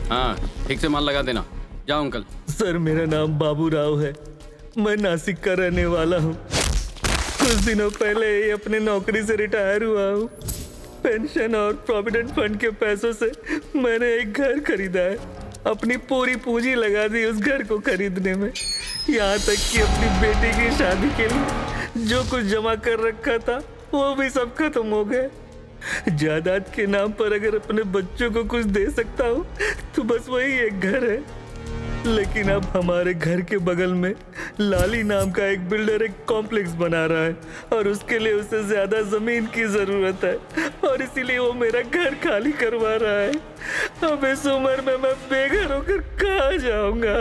हाँ, ठीक से माल लगा देना। जाओ अंकल। सर, मेरा नाम बाबू राव है। मैं नासिक का रहने वाला हूँ। कुछ दिनों पहले ही अपनी नौकरी से रिटायर हुआ हूँ। पेंशन और प्रोविडेंट फंड के पैसों से मैंने एक घर खरीदा है। अपनी पूरी पूंजी लगा दी उस घर को खरीदने में। यहाँ तक कि अपनी बेटी की शादी के लिए जो कुछ जमा कर रखा था वो भी सब खत्म हो गए। जायदाद के नाम पर अगर अपने बच्चों को कुछ दे सकता हूँ तो बस वही एक घर है। लेकिन अब हमारे घर के बगल में लाली नाम का एक बिल्डर एक कॉम्प्लेक्स बना रहा है और उसके लिए उसे ज्यादा जमीन की जरूरत है और इसीलिए वो मेरा घर खाली करवा रहा है। अब इस उम्र में मैं बेघर होकर कहाँ जाऊंगा?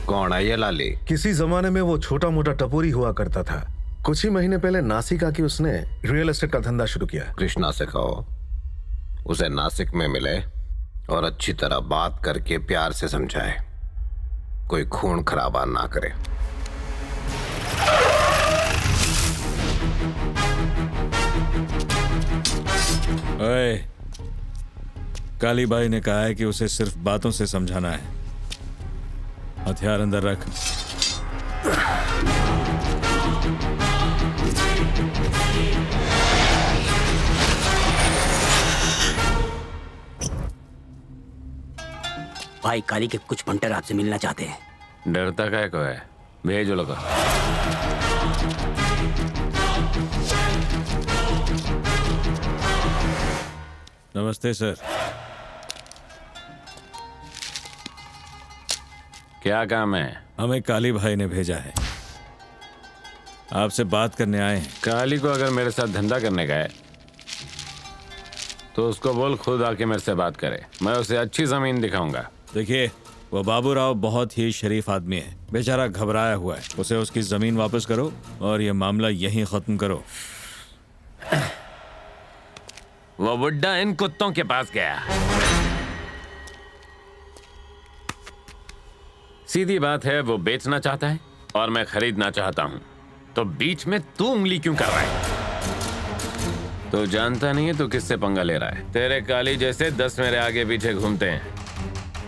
कौन है ये लाली? किसी जमाने में वो छोटा मोटा टपोरी हुआ करता था। कुछ ही महीने पहले नासिक आके उसने रियल एस्टेट का धंधा शुरू किया। कृष्णा से कहो उसे नासिक में मिले और अच्छी तरह बात करके प्यार से समझाए, कोई खून खराबा ना करे। ओए, काली बाई ने कहा है कि उसे सिर्फ बातों से समझाना है। हथियार अंदर रख। भाई, काली के कुछ पंटर आपसे मिलना चाहते हैं। डरता काय को है? भेजो लोग। नमस्ते सर। क्या काम है? हमें काली भाई ने भेजा है, आपसे बात करने आए हैं। काली को अगर मेरे साथ धंधा करने का है तो उसको बोल खुद आके मेरे से बात करे। मैं उसे अच्छी जमीन दिखाऊंगा। देखिए, वो बाबू राव बहुत ही शरीफ आदमी है। बेचारा घबराया हुआ है। उसे उसकी जमीन वापस करो और ये मामला यहीं खत्म करो। वो बुड्ढा इन कुत्तों के पास गया। सीधी बात है, वो बेचना चाहता है और मैं खरीदना चाहता हूं, तो बीच में तू उंगली क्यों कर रहा है? तो जानता नहीं है तू किससे पंगा ले रहा है। तेरे काली जैसे 10 मेरे आगे पीछे घूमते हैं।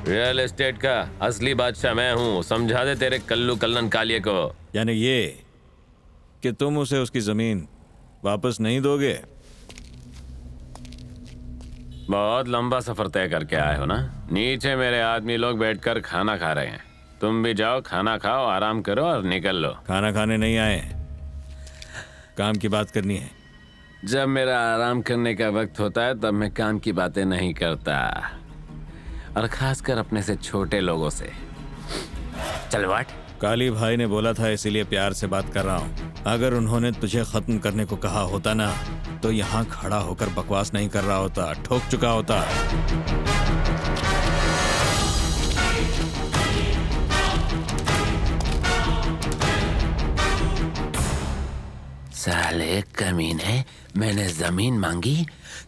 रियल एस्टेट का असली बादशाह मैं हूं। समझा दे तेरे कल्लू कल्लन कालिये को। यानी ये कि तुम उसे उसकी जमीन वापस नहीं दोगे? बहुत लंबा सफर तय करके आए हो ना। नीचे मेरे आदमी लोग बैठकर खाना खा रहे हैं। तुम भी जाओ, खाना खाओ, आराम करो और निकल लो। खाना खाने नहीं आए, काम की बात करनी है। जब मेरा आराम करने का वक्त होता है तब मैं काम की बातें नहीं करता, और खासकर अपने से छोटे लोगों से। चल वाट। काली भाई ने बोला था, इसीलिए प्यार से बात कर रहा हूँ। अगर उन्होंने तुझे खत्म करने को कहा होता ना, तो यहाँ खड़ा होकर बकवास नहीं कर रहा होता, ठोक चुका होता। साले कमीने, मैंने जमीन मांगी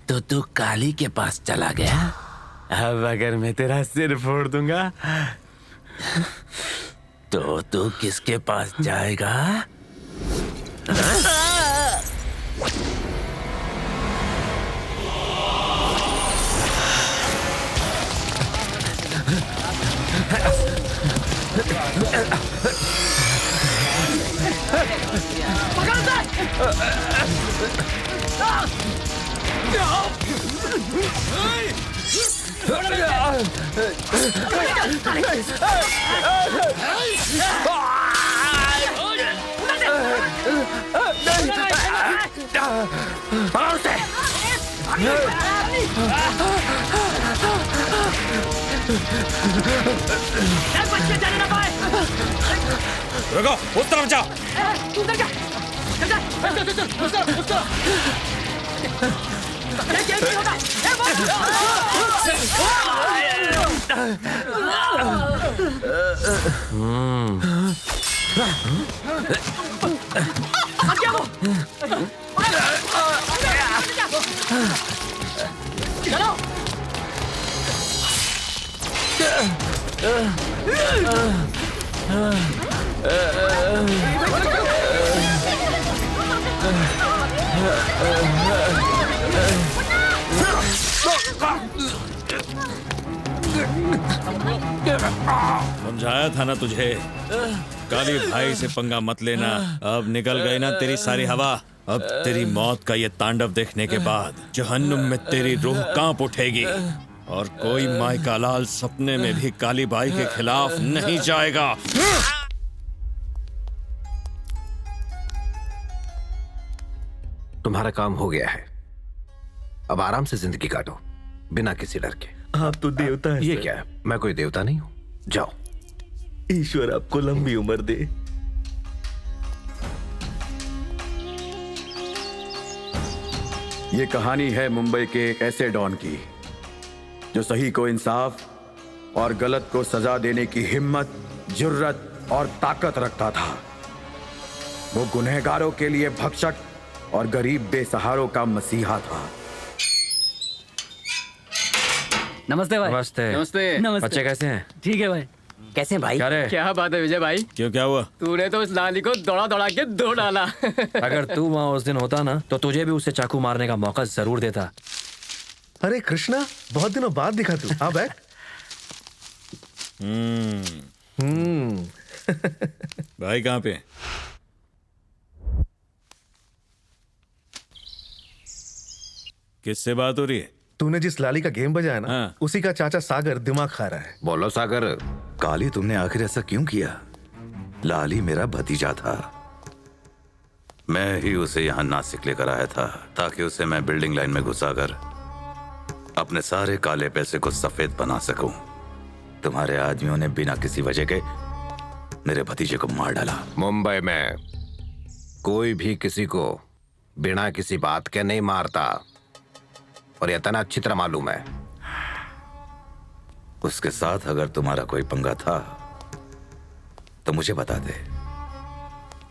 तो तू काली के पास चला गया। अब अगर मैं तेरा सिर फोड़ दूंगा तो तू किसके पास जाएगा? रुको, उस तरफ जाओ। समझाया था ना तुझे, काली भाई से पंगा मत लेना। अब निकल गई ना तेरी सारी हवा। अब तेरी मौत का ये तांडव देखने के बाद जहन्नुम में तेरी रूह कांप उठेगी और कोई माई का लाल सपने में भी काली बाई के खिलाफ नहीं जाएगा। तुम्हारा काम हो गया है, अब आराम से जिंदगी काटो बिना किसी डर के। आप तो देवता हैं ये सर। क्या है? मैं कोई देवता नहीं हूं। जाओ। ईश्वर आपको लंबी उम्र दे। ये कहानी है मुंबई के एक ऐसे डॉन की जो सही को इंसाफ और गलत को सजा देने की हिम्मत, जुर्रत और ताकत रखता था। वो गुनहगारों के लिए भक्षक और गरीब बेसहारों का मसीहा था। नमस्ते भाई। नमस्ते। नमस्ते। बच्चे कैसे हैं? ठीक है भाई। कैसे हैं भाई? क्या रे? क्या बात है विजय भाई, क्यों, क्या हुआ? तूने तो उस लाली को दौड़ा दौड़ा के दो डाला। अगर तू वहाँ उस दिन होता ना तो तुझे भी उसे चाकू मारने का मौका जरूर देता। अरे कृष्णा, बहुत दिनों बाद दिखा तू। आ बैठ। भाई कहाँ पे? किससे बात हो रही है? तूने जिस लाली का गेम बजाया ना, हाँ। उसी का चाचा सागर दिमाग खा रहा है। बोलो सागर, काली तुमने आखिर ऐसा क्यों किया? लाली मेरा भतीजा था। मैं ही उसे यहाँ नासिक लेकर आया था ताकि उसे मैं बिल्डिंग लाइन में घुसाकर अपने सारे काले पैसे को सफेद बना सकूं। तुम्हारे आदमियों ने बिना किसी वजह के मेरे भतीजे को मार डाला। मुंबई में कोई भी किसी को बिना किसी बात के नहीं मारता, और यह इतना अच्छी तरह मालूम है। उसके साथ अगर तुम्हारा कोई पंगा था तो मुझे बता दे।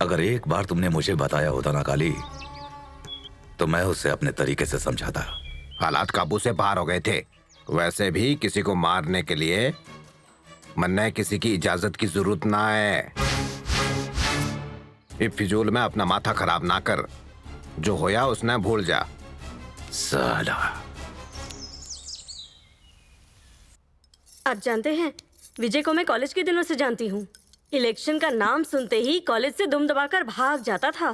अगर एक बार तुमने मुझे बताया होता ना काली, तो मैं उसे अपने तरीके से समझाता। हालात काबू से बाहर हो गए थे। वैसे भी किसी को मारने के लिए मन्ना किसी की इजाजत की जरूरत ना है। इस फिजूल में अपना माथा खराब ना कर। जो होया उसने भूल जा। साला। आप जानते हैं, विजय को मैं कॉलेज के दिनों से जानती हूँ। इलेक्शन का नाम सुनते ही कॉलेज से दुम दबाकर भाग जाता था।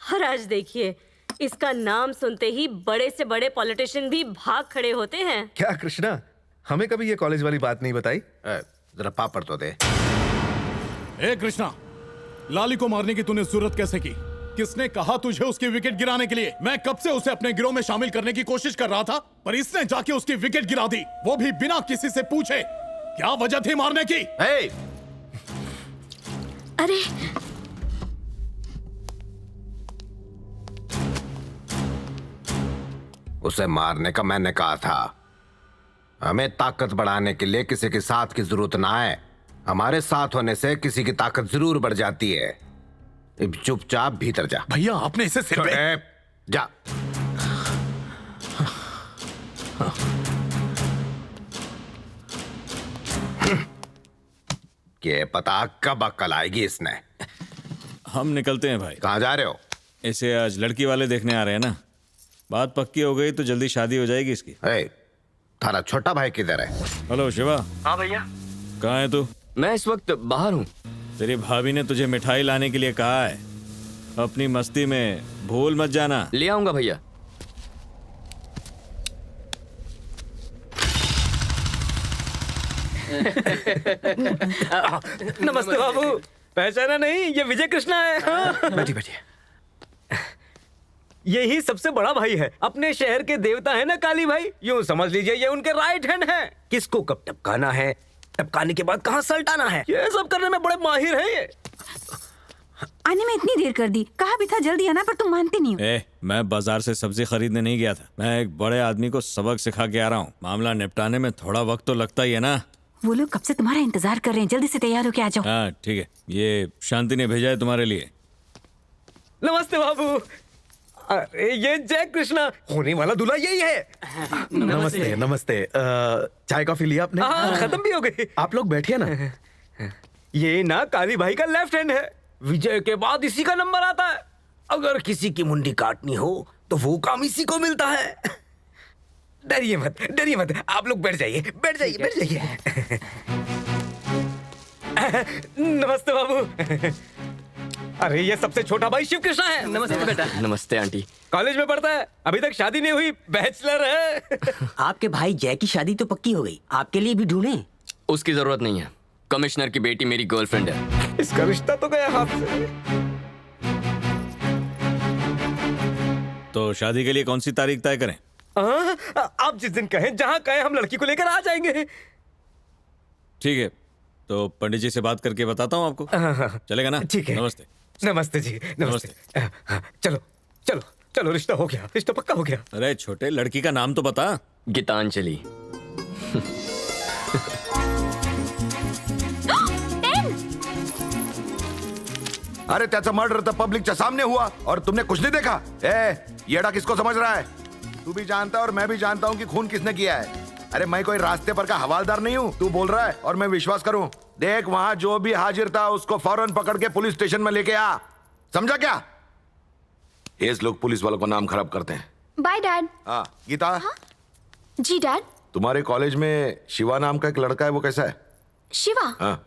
और आज देखिए, इसका नाम सुनते ही बड़े से बड़े पॉलिटिशियन भी भाग खड़े होते हैं। क्या कृष्णा, हमें कभी ये कॉलेज वाली बात नहीं बताई? जरा पापड़ तो दे। ए कृष्णा, लाली को मारने की तूने जरूरत कैसे की? किसने कहा तुझे उसकी विकेट गिराने के लिए? मैं कब से उसे अपने गिरोह में शामिल करने की कोशिश कर रहा था, पर इसने जाके उसकी विकेट गिरा दी, वो भी बिना किसी से पूछे। क्या वजह थी मारने की? अरे उसे मारने का मैंने कहा था। हमें ताकत बढ़ाने के लिए किसी के साथ की जरूरत ना है। हमारे साथ होने से किसी की ताकत जरूर बढ़ जाती है। अब चुपचाप भीतर जा। भैया आपने इसे सिर पे... जा। ये पता कब अक्ल आएगी इसने। हम निकलते हैं भाई। कहाँ जा रहे हो? इसे आज लड़की वाले देखने आ रहे हैं ना। बात पक्की हो गई तो जल्दी शादी हो जाएगी इसकी। थारा छोटा भाई किधर है? हेलो शिवा। हाँ भैया। कहाँ है तू? मैं इस वक्त बाहर हूँ। तेरी भाभी ने तुझे मिठाई लाने के लिए कहा है। अपनी मस्ती में भूल मत जाना। ले आऊंगा भैया। नमस्ते बाबू। पहचाना नहीं? ये विजय कृष्णा है। हाँ। बैठिए बैठिए। यही सबसे बड़ा भाई है। अपने शहर के देवता है ना काली भाई, यूं समझ लीजिए ये उनके राइट हैंड है। किसको कब टपकाना है, टपकाने के बाद कहाँ सल्टाना है, ये सब करने में बड़े माहिर हैं ये। आने में इतनी देर कर दी, कहा भी था जल्दी आना, पर तुम मानते नहीं हो। मैं बाजार से सब्जी खरीदने नहीं गया था। मैं एक बड़े आदमी को सबक सिखा के आ रहा हूँ। मामला निपटाने में थोड़ा वक्त तो लगता ही है ना। वो लोग कब से तुम्हारा इंतजार कर रहे हैं, जल्दी से तैयार होके आ जाओ। हाँ ठीक है। ये शांति ने भेजा है तुम्हारे लिए। नमस्ते बाबू। अरे ये जय कृष्णा, होने वाला दूल्हा यही है। नमस्ते नमस्ते। चाय कॉफी लिया आपने? खत्म भी हो गई। आप लोग बैठिए ना। ये ना काली भाई का लेफ्ट हैंड है। विजय के बाद इसी का नंबर आता है। अगर किसी की मुंडी काटनी हो तो वो काम इसी को मिलता है। डरिए मत, आप लोग बैठ जाइए। नमस्ते बाबू। अरे ये सबसे छोटा भाई शिव कृष्णा है। नमस्ते बेटा। नमस्ते आंटी। कॉलेज में पढ़ता है, अभी तक शादी नहीं हुई, बैचलर है। आपके भाई जय की शादी तो पक्की हो गई, आपके लिए भी ढूंढें? उसकी जरूरत नहीं है। कमिश्नर की बेटी मेरी गर्लफ्रेंड है। इसका रिश्ता तो गया हाथ से। तो शादी के लिए कौन सी तारीख तय करें? आप जिस दिन कहें, जहां कहें, हम लड़की को लेकर आ जाएंगे। ठीक है, तो पंडित जी से बात करके बताता हूँ आपको। चलेगा ना? ठीक है। नमस्ते जी। चलो रिश्ता हो गया, रिश्ता पक्का हो गया। अरे छोटे, लड़की का नाम तो बता। गीतांजलि। अरे त्याचा मर्डर तर पब्लिकच्या सामने हुआ और तुमने कुछ नहीं देखा। येड़ा किसको समझ रहा है? तू भी जानता है और मैं भी जानता हूँ कि खून किसने किया है। अरे मैं कोई रास्ते पर का हवालदार नहीं हूँ। तू बोल रहा है और मैं विश्वास करूँ? देख, वहाँ जो भी हाजिर था उसको फौरन पकड़ के पुलिस स्टेशन में लेके आ। समझा क्या? ये लोग पुलिस वालों का नाम खराब करते हैं। Bye dad. हाँ गीता। हाँ? जी डैड। तुम्हारे कॉलेज में शिवा नाम का एक लड़का है, वो कैसा है? शिवा? हाँ।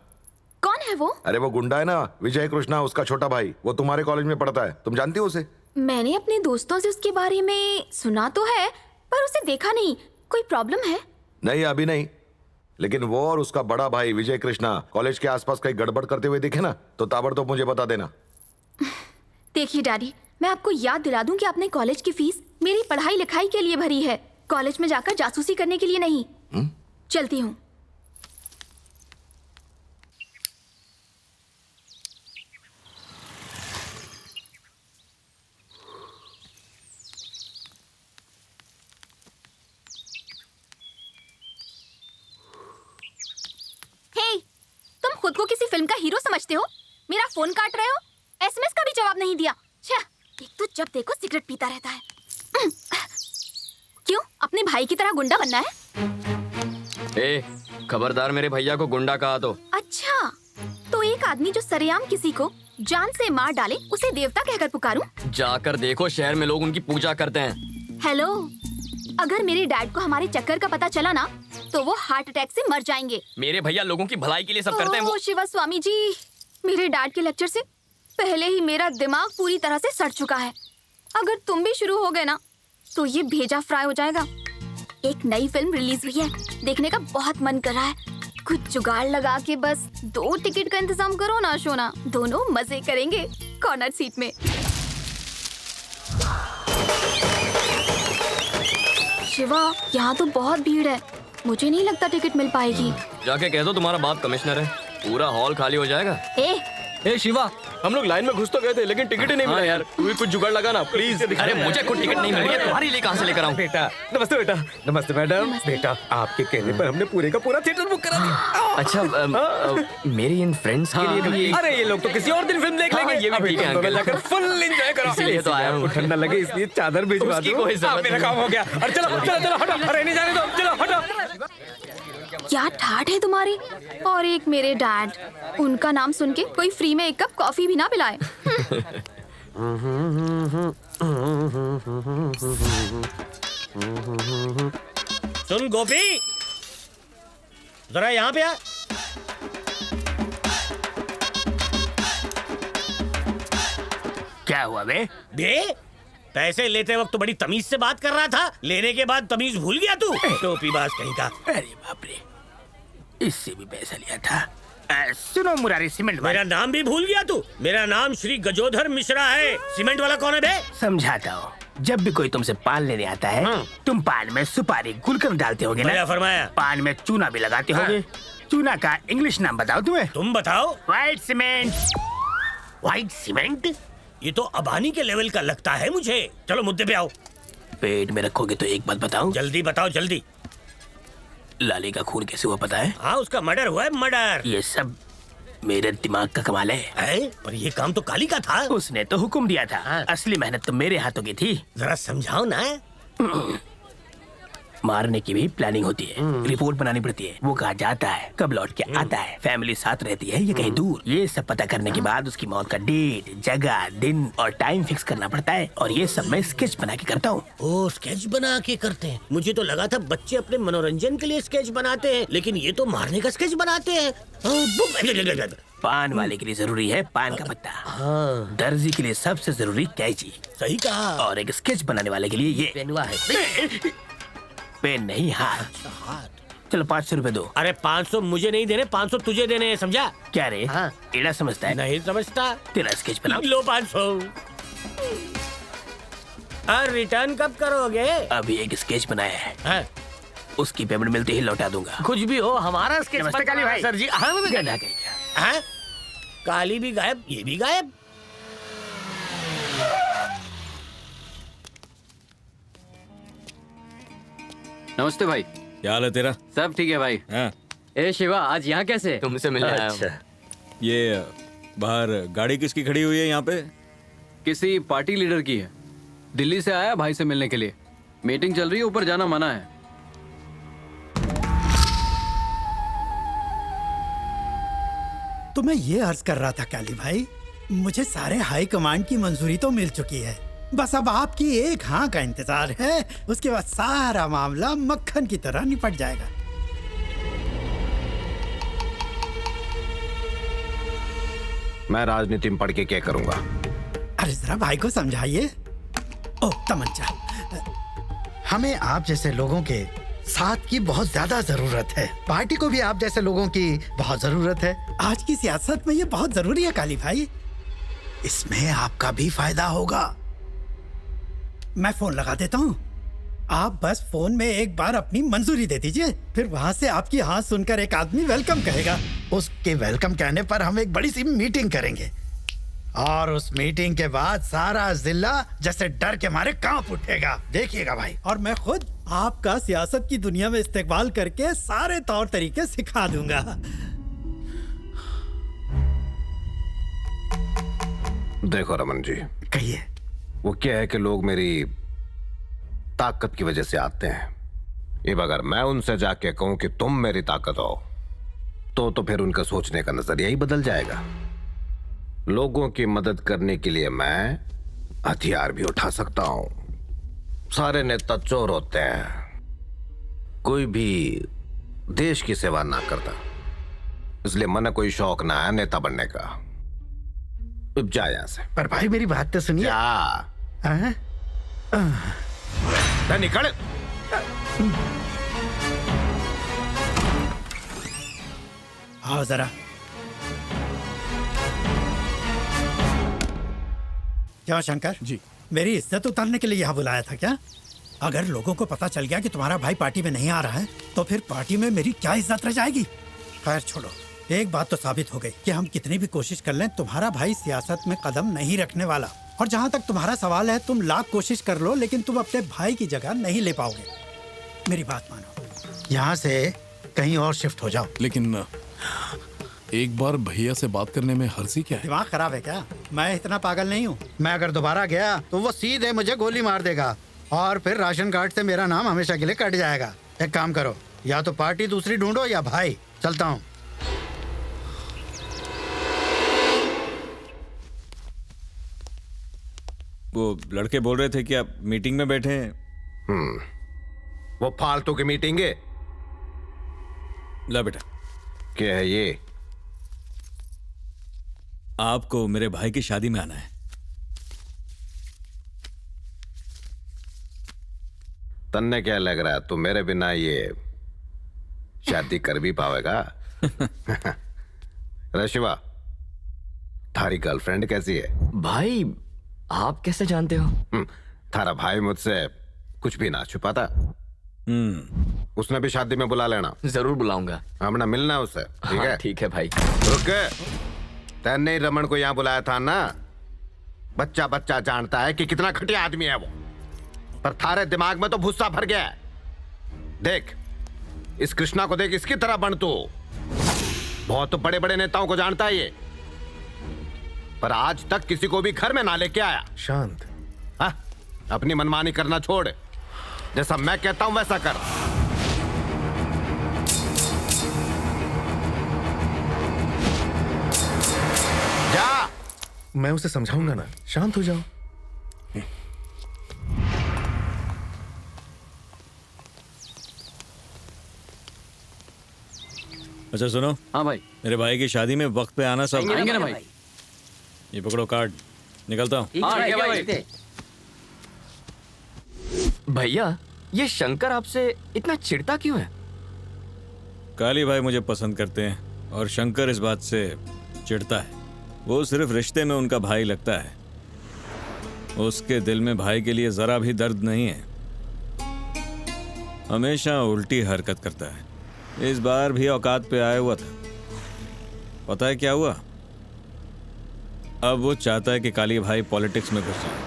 कौन है वो? अरे वो गुंडा है ना, विजय कृष्णा, उसका छोटा भाई। वो तुम्हारे कॉलेज में पढ़ता है, तुम जानती हो उसे? मैंने अपने दोस्तों से उसके बारे में सुना तो है, पर उसे देखा नहीं। कोई प्रॉब्लम है? नहीं, अभी नहीं, लेकिन वो और उसका बड़ा भाई विजय कृष्णा कॉलेज के आसपास कहीं गड़बड़ करते हुए दिखे ना, तो ताबड़तोड़ मुझे बता देना। देखिए डैडी, मैं आपको याद दिला दूं कि आपने कॉलेज की फीस मेरी पढ़ाई लिखाई के लिए भरी है, कॉलेज में जाकर जासूसी करने के लिए नहीं। चलती हूँ। तुम खुद को किसी फिल्म का हीरो समझते हो? मेरा फोन काट रहे हो, एसएमएस का भी जवाब नहीं दिया। एक तो जब देखो सिगरेट पीता रहता है। क्यों, अपने भाई की तरह गुंडा बनना है? खबरदार, मेरे भैया को गुंडा कहा तो। अच्छा, तो एक आदमी जो सरेआम किसी को जान से मार डाले उसे देवता कहकर पुकारूं? जाकर देखो, शहर में लोग उनकी पूजा करते हैं। हेलो, अगर मेरे डैड को हमारे चक्कर का पता चला ना, तो वो हार्ट अटैक से मर जाएंगे। मेरे भैया लोगों की भलाई के लिए सब करते हैं। वो शिवा स्वामी जी, मेरे डैड के लेक्चर से पहले ही मेरा दिमाग पूरी तरह से सड़ चुका है। अगर तुम भी शुरू हो गए ना, तो ये भेजा फ्राई हो जाएगा। एक नई फिल्म रिलीज हुई है, देखने का बहुत मन कर रहा है। कुछ जुगाड़ लगा के बस 2 टिकट का इंतजाम करो ना शोना, दोनों मजे करेंगे कॉर्नर सीट में। शिवा, यहाँ तो बहुत भीड़ है, मुझे नहीं लगता टिकट मिल पाएगी। जाके कह दो तुम्हारा बाप कमिश्नर है, पूरा हॉल खाली हो जाएगा। ए शिवा, हम लोग लाइन में घुस तो गए थे, लेकिन टिकट ही नहीं मिला यार। तू भी कुछ जुगाड़ लगा ना प्लीज। अरे मुझे कुछ टिकट नहीं मिल रही है, तुम्हारे लिए कहाँ से लेकर आऊँ? बेटा, नमस्ते बेटा। नमस्ते मैडम। बेटा, आपके कहने पर हमने पूरे का पूरा थिएटर बुक करा दिया। अच्छा, मेरी इन फ्रेंड्स के लिए भी। अरे ये लोग तो किसी और दिन फिल्म देख लेंगे। ये भी ठीक है अंकल, जाकर फुल एंजॉय करो। इसलिए तो आया हूँ। ठंडा लगे इसलिए चादर भिजवा दो। मेरा काम हो गया। अरे चलो हटो। अरे नहीं जाने दो, चलो हटो। क्या ठाठ है तुम्हारी। और एक मेरे डैड, उनका नाम सुन के कोई फ्री में 1 कप कॉफी भी ना पिलाए। सुन गोपी, जरा यहाँ पे आ। क्या हुआ बे? पैसे लेते वक्त तो बड़ी तमीज से बात कर रहा था, लेने के बाद तमीज भूल गया तू। टोपीबाज कहीं का। अरे बाप रे, इससे भी पैसा लिया था। सुनो मुरारी, सीमेंट वाला। मेरा नाम भी भूल गया तू? मेरा नाम श्री गजोधर मिश्रा है। सीमेंट वाला कौन है बे? समझाता हूँ। जब भी कोई तुमसे पान लेने आता है, तुम पान में सुपारी गुलकंद डालते होगे ना? फरमाया। पान में चूना भी लगाते होगे। चूना का इंग्लिश नाम बताओ तुम्हें। तुम बताओ। White cement. White cement? ये तो अबानी के लेवल का लगता है मुझे। चलो मुद्दे पे आओ। पेट में रखोगे तो एक बात बताऊं? जल्दी बताओ जल्दी। लाली का खून कैसे हुआ पता है? हाँ, उसका मर्डर हुआ है, मर्डर। ये सब मेरे दिमाग का कमाल है। पर ये काम तो काली का था। उसने तो हुक्म दिया था। असली मेहनत तो मेरे हाथों की थी। जरा समझाओ ना। मारने की भी प्लानिंग होती है, रिपोर्ट बनानी पड़ती है, वो कहाँ जाता है, कब लौट के आता है, फैमिली साथ रहती है या कहीं दूर, ये सब पता करने के बाद उसकी मौत का डेट, जगह, दिन और टाइम फिक्स करना पड़ता है। और ये सब मैं स्केच बना के करता हूँ। ओ, स्केच बना के करते हैं। मुझे तो लगा था बच्चे अपने मनोरंजन के लिए स्केच बनाते हैं, लेकिन ये तो मारने का स्केच बनाते हैं। पान वाले के लिए जरूरी है पान का पत्ता, दर्जी के लिए सबसे जरूरी कैंची, सही कहा, और एक स्केच बनाने वाले के लिए ये पेनवा है। पेन नहीं, हाथ। चलो 500 रुपए दो। अरे 500 मुझे नहीं देने, 500 तुझे देने हैं, समझा? क्या रे? एड़ा समझता है? नहीं समझता। तेरा स्केच बना लो 500। और रिटर्न कब करोगे? अभी एक स्केच बनाया है, उसकी पेमेंट मिलते ही लौटा दूंगा। कुछ भी हो, हमारा स्केच नमस्ते काली भाई। सर जी। गधा कहीं काली भी गायब, ये भी गायब। नमस्ते भाई। क्या हाल है तेरा? सब ठीक है भाई। ए शिवा, आज यहाँ कैसे? तुमसे मिलने आया हूँ। ये बाहर गाड़ी किसकी खड़ी हुई है यहाँ पे? किसी पार्टी लीडर की है। दिल्ली से आया भाई से मिलने के लिए। मीटिंग चल रही है, ऊपर जाना मना है। तो मैं ये अर्ज कर रहा था काली भाई, मुझे सारे हाई कमांड की मंजूरी तो मिल चुकी है, बस अब आपकी एक हाँ का इंतजार है। उसके बाद सारा मामला मक्खन की तरह निपट जाएगा। मैं राजनीति में पढ़ के क्या करूंगा? अरे जरा भाई को समझाइए। ओ तमंचा, हमें आप जैसे लोगों के साथ की बहुत ज्यादा जरूरत है। पार्टी को भी आप जैसे लोगों की बहुत जरूरत है। आज की सियासत में ये बहुत जरूरी है काली भाई। इसमें आपका भी फायदा होगा। मैं फोन लगा देता हूँ, आप बस फोन में एक बार अपनी मंजूरी दे दीजिए, फिर वहाँ से आपकी हाँ सुनकर एक आदमी वेलकम कहेगा। उसके वेलकम कहने पर हम एक बड़ी सी मीटिंग करेंगे और उस मीटिंग के बाद सारा जिला जैसे डर के मारे कांप उठेगा। देखिएगा भाई। और मैं खुद आपका सियासत की दुनिया में इस्तेमाल करके सारे तौर तरीके सिखा दूंगा। देखो रमन जी, कहिए। वो क्या है कि लोग मेरी ताकत की वजह से आते हैं। अब अगर मैं उनसे जाके कहूं कि तुम मेरी ताकत हो, तो फिर उनका सोचने का नजरिया ही बदल जाएगा। लोगों की मदद करने के लिए मैं हथियार भी उठा सकता हूं। सारे नेता चोर होते हैं, कोई भी देश की सेवा ना करता, इसलिए मन कोई शौक ना है नेता बनने का। अब जा यहां से। पर भाई मेरी बात तो सुनिए। निकल। आओ जरा। क्या शंकर जी, मेरी इज्जत उतारने के लिए यहाँ बुलाया था क्या? अगर लोगों को पता चल गया कि तुम्हारा भाई पार्टी में नहीं आ रहा है, तो फिर पार्टी में मेरी क्या इज्जत रह जाएगी? खैर छोड़ो, एक बात तो साबित हो गई कि हम कितनी भी कोशिश कर लें, तुम्हारा भाई सियासत में कदम नहीं रखने वाला। और जहाँ तक तुम्हारा सवाल है, तुम लाख कोशिश कर लो, लेकिन तुम अपने भाई की जगह नहीं ले पाओगे। मेरी बात मानो, यहाँ से कहीं और शिफ्ट हो जाओ। लेकिन एक बार भैया से बात करने में हर्जी क्या है? दिमाग खराब है क्या? मैं इतना पागल नहीं हूँ। मैं अगर दोबारा गया तो वो सीधे मुझे गोली मार देगा और फिर राशन कार्ड से मेरा नाम हमेशा के लिए कट जाएगा। एक काम करो, या तो पार्टी दूसरी ढूंढो या भाई। चलता हूँ। वो लड़के बोल रहे थे कि आप मीटिंग में बैठे हैं। वो फालतू की मीटिंग है। ला बेटा। क्या है ये? आपको मेरे भाई की शादी में आना है। तन्ने क्या लग रहा है, तू मेरे बिना ये शादी कर भी पावेगा? शिवा, थारी गर्लफ्रेंड कैसी है? भाई आप कैसे जानते हो? थारा भाई मुझसे कुछ भी ना छुपाता। उसने भी शादी में बुला लेना। जरूर बुलाऊंगा। हमने मिलना उससे, ठीक है? ठीक है भाई। रुक, तैने रमन को यहाँ बुलाया था ना? बच्चा बच्चा जानता है कि कितना घटिया आदमी है वो, पर थारे दिमाग में तो भूसा भर गया है। देख इस कृष्णा को, देख इसकी तरह बन तू। बहुत बड़े बड़े नेताओं को जानता है ये, पर आज तक किसी को भी घर में ना लेके आया। शांत। हाँ, अपनी मनमानी करना छोड़, जैसा मैं कहता हूं वैसा कर। मैं उसे समझाऊंगा ना, शांत हो जाओ। अच्छा सुनो। हाँ भाई। मेरे भाई की शादी में वक्त पे आना सब। आएंगे ना भाई। ये पकड़ो कार्ड, निकलता हूँ। हाँ ठीक है भाई। भैया ये शंकर आपसे इतना चिढ़ता क्यों है? काली भाई मुझे पसंद करते हैं और शंकर इस बात से चिढ़ता है। वो सिर्फ रिश्ते में उनका भाई लगता है, उसके दिल में भाई के लिए जरा भी दर्द नहीं है। हमेशा उल्टी हरकत करता है। इस बार भी औकात पे आया हुआ था। पता है क्या हुआ? अब वो चाहता है कि काली भाई पॉलिटिक्स में घुस जाए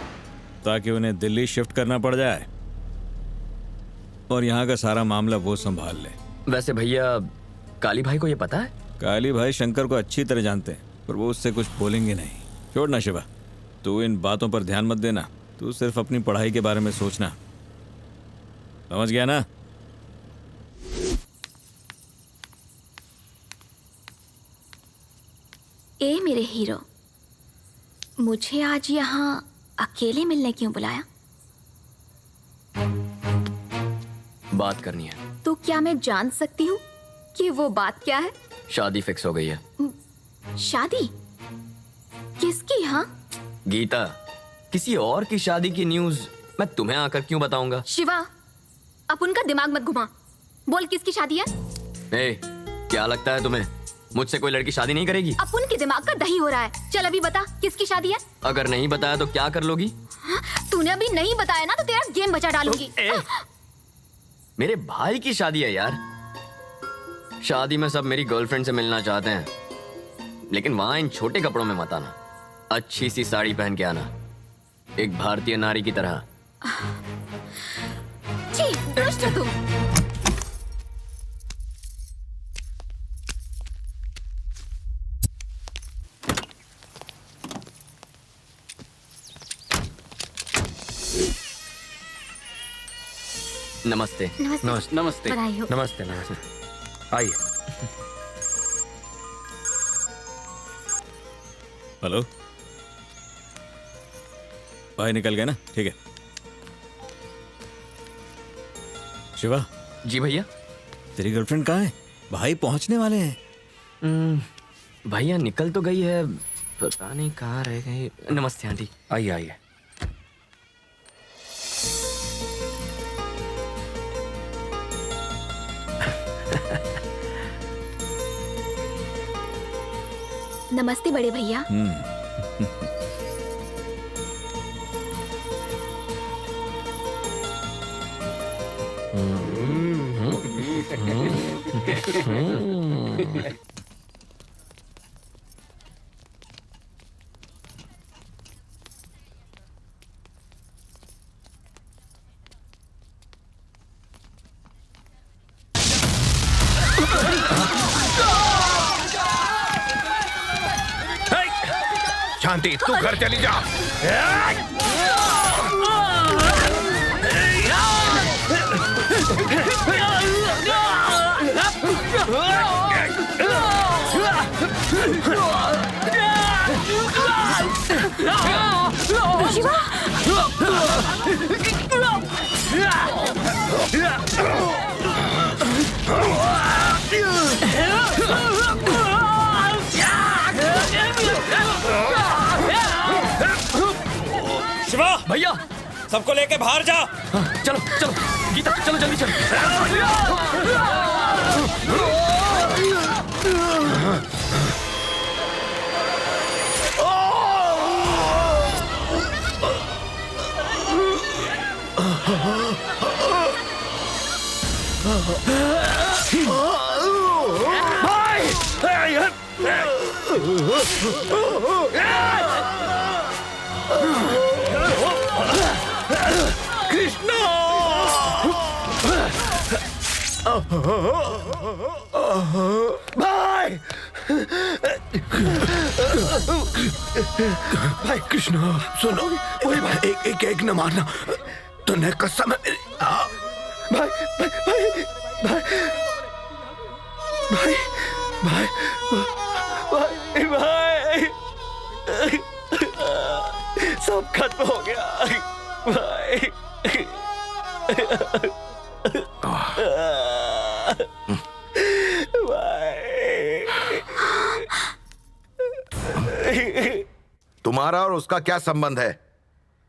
ताकि उन्हें दिल्ली शिफ्ट करना पड़ जाए और यहाँ का सारा मामला वो संभाल ले। वैसे भैया काली भाई को ये पता है? काली भाई शंकर को अच्छी तरह जानते हैं, पर वो उससे कुछ बोलेंगे नहीं। छोड़ना शिवा, तू इन बातों पर ध्यान मत देना। तू सिर्फ अपनी पढ़ाई के बारे में सोचना, समझ गया ना? ए मेरे हीरो, मुझे आज यहाँ अकेले मिलने क्यों बुलाया? बात करनी है। तो क्या मैं जान सकती हूँ कि वो बात क्या है? शादी फिक्स हो गई है। शादी? किसकी? हाँ गीता, किसी और की शादी की न्यूज़ मैं तुम्हें आकर क्यों बताऊंगा? शिवा, अब उनका दिमाग मत घुमा। बोल किसकी शादी है? ए, क्या लगता है तुम्हें मुझसे कोई लड़की शादी नहीं करेगी? अपुन के दिमाग का दही हो रहा है। चल अभी बता किसकी शादी है? अगर नहीं बताया तो क्या कर लोगी? तूने अभी नहीं बताया ना तो तेरा गेम बचा डालूंगी। मेरे भाई की शादी है यार। शादी में सब मेरी गर्लफ्रेंड से मिलना चाहते हैं, लेकिन वहां इन छोटे कपड़ों में मत आना। अच्छी सी साड़ी पहन के आना, एक भारतीय नारी की तरह। छी, दुष्ट हो तुम। नमस्ते। नमस्ते। नमस्ते। बधाई हो। नमस्ते। नमस्ते। आइए। हेलो भाई, निकल गए ना? ठीक है। शिवा। जी भैया। तेरी गर्लफ्रेंड कहाँ है? भाई पहुंचने वाले हैं। भैया निकल तो गई है, पता नहीं कहाँ रह गई। नमस्ते आंटी। आइए आइए। नमस्ते बड़े भैया। शांति, तू घर चली जा। शिवा। शिवा भैया, सबको लेके बाहर जा। चलो चलो गीता, चलो जल्दी चलो। कृष्णा! भाई! भाई कृष्णा, सुनो। वही भाई, एक एक न मारना। तूने कसम है मेरी। भाई भाई भाई भाई भाई भाई भाई सब खत्म हो गया भाई। तुम्हारा और उसका क्या संबंध है?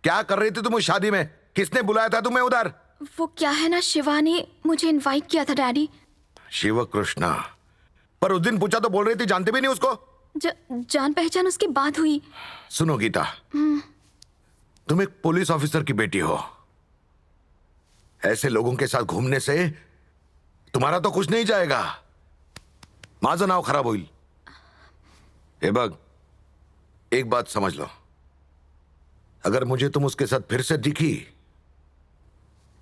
क्या कर रही थी तुम उस शादी में? किसने बुलाया था तुम्हें उधर? वो क्या है ना, शिवा ने मुझे इनवाइट किया था डैडी। शिव कृष्णा, पर उस दिन पूछा तो बोल रही थी जानते भी नहीं उसको। जान पहचान उसके बाद हुई। सुनो गीता, तुम एक पुलिस ऑफिसर की बेटी हो। ऐसे लोगों के साथ घूमने से तुम्हारा तो कुछ नहीं जाएगा। माझं नाव खराब होईल। हे बघ, एक बात समझ लो, अगर मुझे तुम उसके साथ फिर से दिखी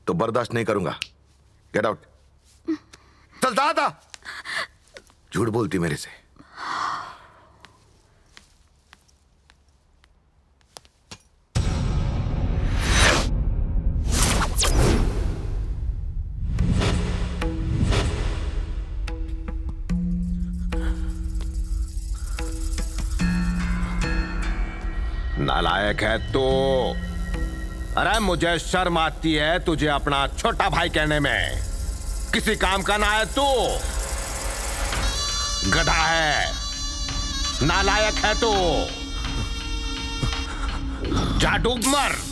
तो बर्दाश्त नहीं करूंगा। Get out. चल दादा, झूठ बोलती मेरे से। नालायक है तू। अरे मुझे शर्म आती है तुझे अपना छोटा भाई कहने में। किसी काम का ना है तू। गधा है, नालायक है तू। जा डूब मर।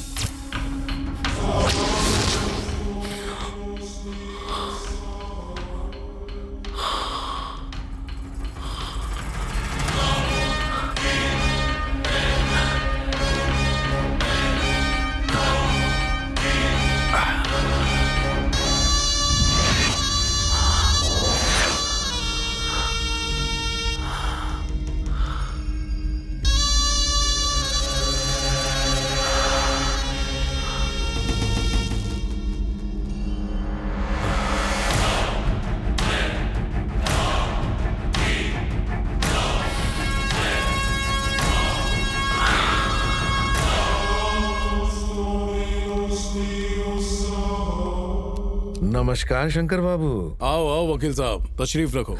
नमस्कार शंकर बाबू। आओ आओ वकील साहब, तशरीफ रखो।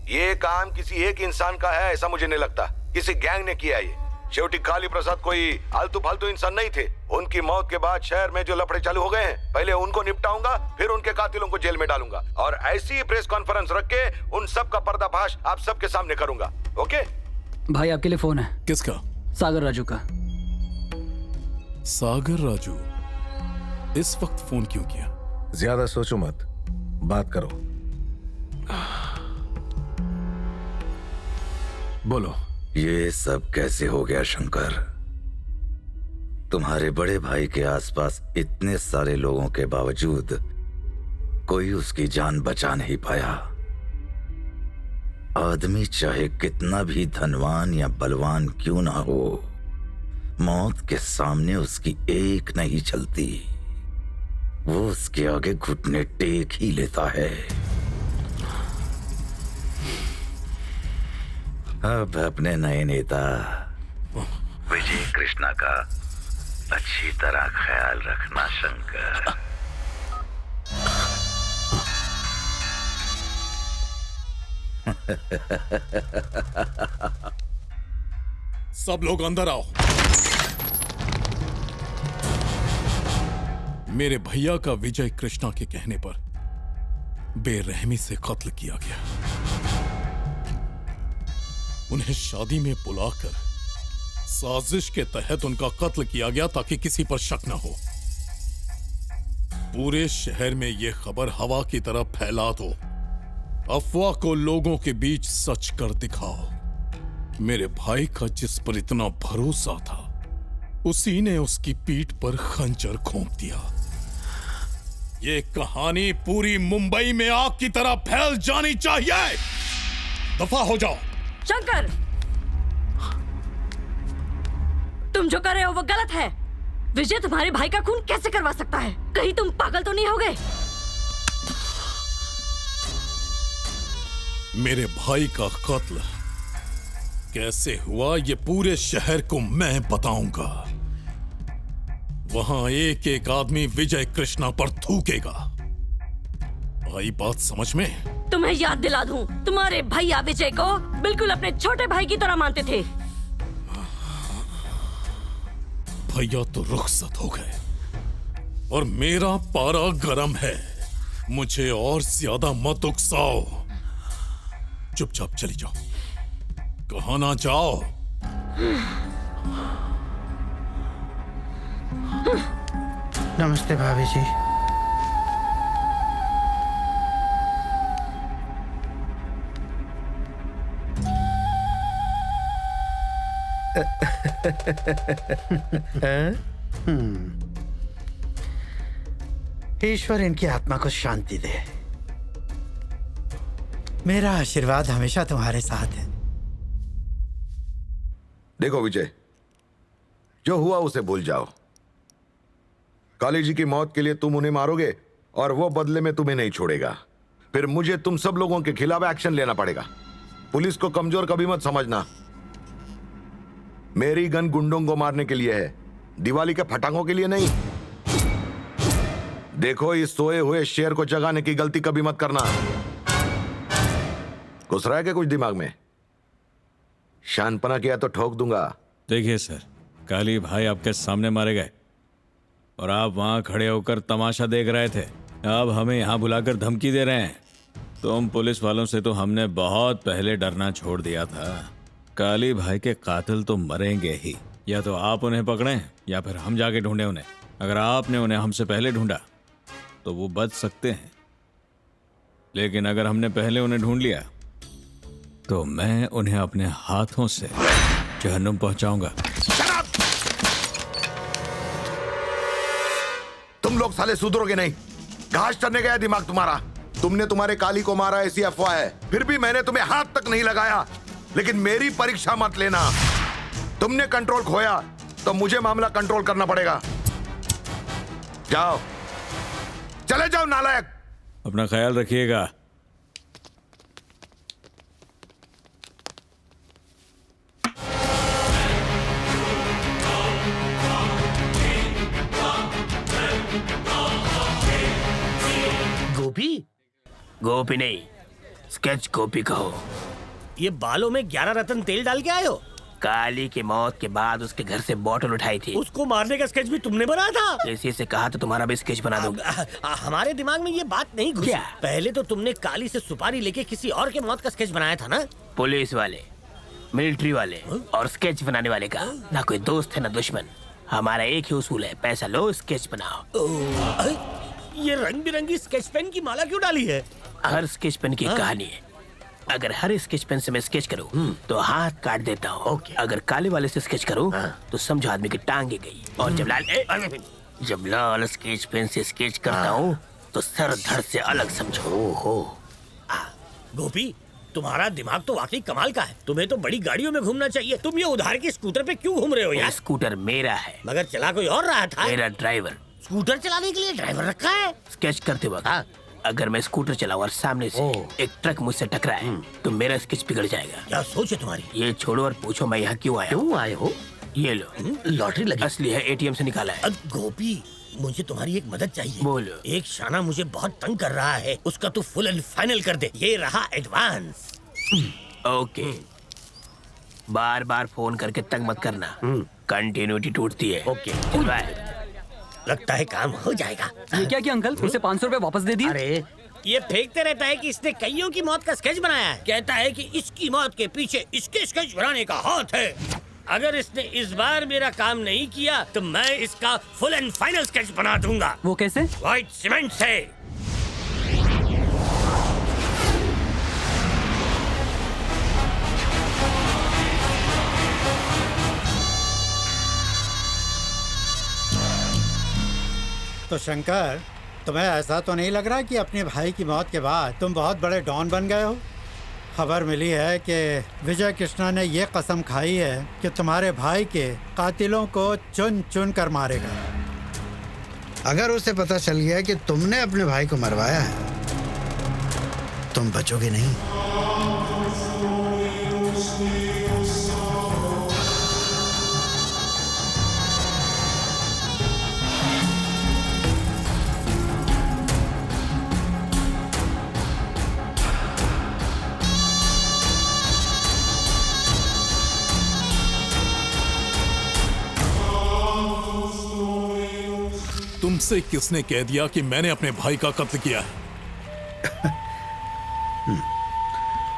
ये काम किसी एक इंसान का है ऐसा मुझे नहीं लगता। किसी गैंग ने किया ये। शेवटी काली प्रसाद कोई आलतू फालतू इंसान नहीं थे। उनकी मौत के बाद शहर में जो लफड़े चालू हो गए हैं, पहले उनको निपटाऊंगा, फिर उनके कातिलों को जेल में डालूंगा और ऐसी ही प्रेस कॉन्फ्रेंस रख के उन सब का पर्दाफाश आप सबके सामने करूंगा। ओके भाई, आपके लिए फोन है। किसका? सागर राजू का। सागर राजू? इस वक्त फोन क्यों किया? ज्यादा सोचो मत, बात करो। बोलो। ये सब कैसे हो गया शंकर? तुम्हारे बड़े भाई के आसपास इतने सारे लोगों के बावजूद कोई उसकी जान बचा नहीं पाया। आदमी चाहे कितना भी धनवान या बलवान क्यों ना हो, मौत के सामने उसकी एक नहीं चलती। वो उसके आगे घुटने टेक ही लेता है। अब अपने नए नेता विजय कृष्णा का अच्छी तरह ख्याल रखना शंकर। सब लोग अंदर आओ। मेरे भैया का विजय कृष्णा के कहने पर बेरहमी से कत्ल किया गया। उन्हें शादी में बुलाकर साजिश के तहत उनका कत्ल किया गया ताकि किसी पर शक न हो। पूरे शहर में यह खबर हवा की तरह फैला दो। अफवाह को लोगों के बीच सच कर दिखाओ। मेरे भाई का जिस पर इतना भरोसा था, उसी ने उसकी पीठ पर खंजर घोंप दिया। ये कहानी पूरी मुंबई में आग की तरह फैल जानी चाहिए। दफा हो जाओ। शंकर, तुम जो कर रहे हो वो गलत है। विजय तुम्हारे भाई का खून कैसे करवा सकता है? कहीं तुम पागल तो नहीं हो गए? मेरे भाई का कत्ल कैसे हुआ ये पूरे शहर को मैं बताऊंगा। वहां एक एक आदमी विजय कृष्णा पर थूकेगा आई बात समझ में? तुम्हें याद दिला दूं, तुम्हारे भैया विजय को बिल्कुल अपने छोटे भाई की तरह मानते थे। भैया तो रुखसत हो गए और मेरा पारा गरम है। मुझे और ज्यादा मत उकसाओ। चुपचाप चली जाओ, कहाँ ना जाओ। नमस्ते भाभी जी। ईश्वर इनकी आत्मा को शांति दे। मेरा आशीर्वाद हमेशा तुम्हारे साथ है। देखो विजय, जो हुआ उसे भूल जाओ। काली जी की मौत के लिए तुम उन्हें मारोगे और वो बदले में तुम्हें नहीं छोड़ेगा। फिर मुझे तुम सब लोगों के खिलाफ एक्शन लेना पड़ेगा। पुलिस को कमजोर कभी मत समझना। मेरी गन गुंडों को मारने के लिए है, दिवाली के फटाकों के लिए नहीं। देखो, इस सोए हुए शेर को जगाने की गलती कभी मत करना। घुस रहा है क्या कुछ दिमाग में? शानपना किया तो ठोक दूंगा। देखिए सर, काली भाई आपके सामने मारे गए और आप वहां खड़े होकर तमाशा देख रहे थे। अब हमें यहाँ बुलाकर धमकी दे रहे हैं। तुम पुलिस वालों से तो हमने बहुत पहले डरना छोड़ दिया था। काली भाई के कातिल तो मरेंगे ही। या तो आप उन्हें पकड़ें या फिर हम जाके ढूंढें उन्हें। अगर आपने उन्हें हमसे पहले ढूंढा तो वो बच सकते हैं, लेकिन अगर हमने पहले उन्हें ढूंढ लिया तो मैं उन्हें अपने हाथों से जहन्नुम पहुंचाऊंगा। तुम लोग साले सुधरोगे नहीं। घास चढ़ने गया दिमाग तुम्हारा। तुमने तुम्हारे काली को मारा ऐसी अफवाह है, फिर भी मैंने तुम्हें हाथ तक नहीं लगाया। लेकिन मेरी परीक्षा मत लेना। तुमने कंट्रोल खोया तो मुझे मामला कंट्रोल करना पड़ेगा। जाओ, चले जाओ नालायक। अपना ख्याल रखिएगा। गोपी? गोपी नहीं, स्केच गोपी कहो। ये बालों में 11 रत्न तेल डाल के आए हो? काली की मौत के बाद उसके घर से बोतल उठाई थी। उसको मारने का स्केच भी तुमने बनाया था? इसी से कहा तो तुम्हारा भी स्केच बना दूंगा। हमारे दिमाग में ये बात नहीं घुसी। क्या? पहले तो तुमने काली से सुपारी लेके किसी और के मौत का स्केच बनाया था ना? पुलिस वाले, मिलिट्री वाले और स्केच बनाने वाले का ना कोई दोस्त है ना दुश्मन। हमारा एक ही उसूल है, पैसा लो स्केच बनाओ। ये रंग बिरंगी स्केच पेन की माला क्यों डाली है? हर स्केच पेन की कहानी है। अगर हर स्केच पेन से मैं स्केच करूं तो हाथ काट देता हूँ। अगर काले वाले से स्केच करूं तो समझो आदमी की टांगे गई। और जब लाल स्केच पेन से स्केच करता हूँ तो सर धड़ से अलग समझो। हो गोपी, तुम्हारा दिमाग तो वाकई कमाल का है। तुम्हें तो बड़ी गाड़ियों में घूमना चाहिए। तुम ये उधार की स्कूटर पे क्यों घूम रहे हो यार? स्कूटर मेरा है, मगर चला कोई और रहा था। मेरा ड्राइवर। स्कूटर चलाने के लिए ड्राइवर रखा है? स्केच करते वक्त अगर मैं स्कूटर चलाऊं और सामने से एक ट्रक मुझसे टकराए तो मेरा स्केच बिगड़ जाएगा। क्या सोच है तुम्हारी? ये छोड़ो और पूछो मैं यहाँ क्यों आया? क्यों आए हो? ये लो, लॉटरी लगी। असली है, एटीएम से निकाला है। गोपी, मुझे तुम्हारी एक मदद चाहिए। बोलो। एक शाना मुझे बहुत तंग कर रहा है, उसका तू फुल एंड फाइनल कर दे। ये रहा एडवांस। ओके, बार बार फोन करके तंग मत करना, कंटिन्यूटी टूटती है। Okay bye. लगता है काम हो जाएगा। ये क्या किया अंकल? उसे 500 रुपए वापस दे दिए। अरे ये फेंकते रहता है कि इसने कईयों की मौत का स्केच बनाया है। कहता है कि इसकी मौत के पीछे इसके स्केच बनाने का हाथ है। अगर इसने इस बार मेरा काम नहीं किया तो मैं इसका फुल एंड फाइनल स्केच बना दूंगा। वो कैसे? व्हाइट सीमेंट से। तो शंकर, तुम्हें ऐसा तो नहीं लग रहा कि अपने भाई की मौत के बाद तुम बहुत बड़े डॉन बन गए हो? खबर मिली है कि विजय कृष्णा ने ये कसम खाई है कि तुम्हारे भाई के कातिलों को चुन चुन कर मारेगा। अगर उसे पता चल गया कि तुमने अपने भाई को मरवाया है, तुम बचोगे नहीं। तुमसे किसने कह दिया कि मैंने अपने भाई का कत्ल किया है?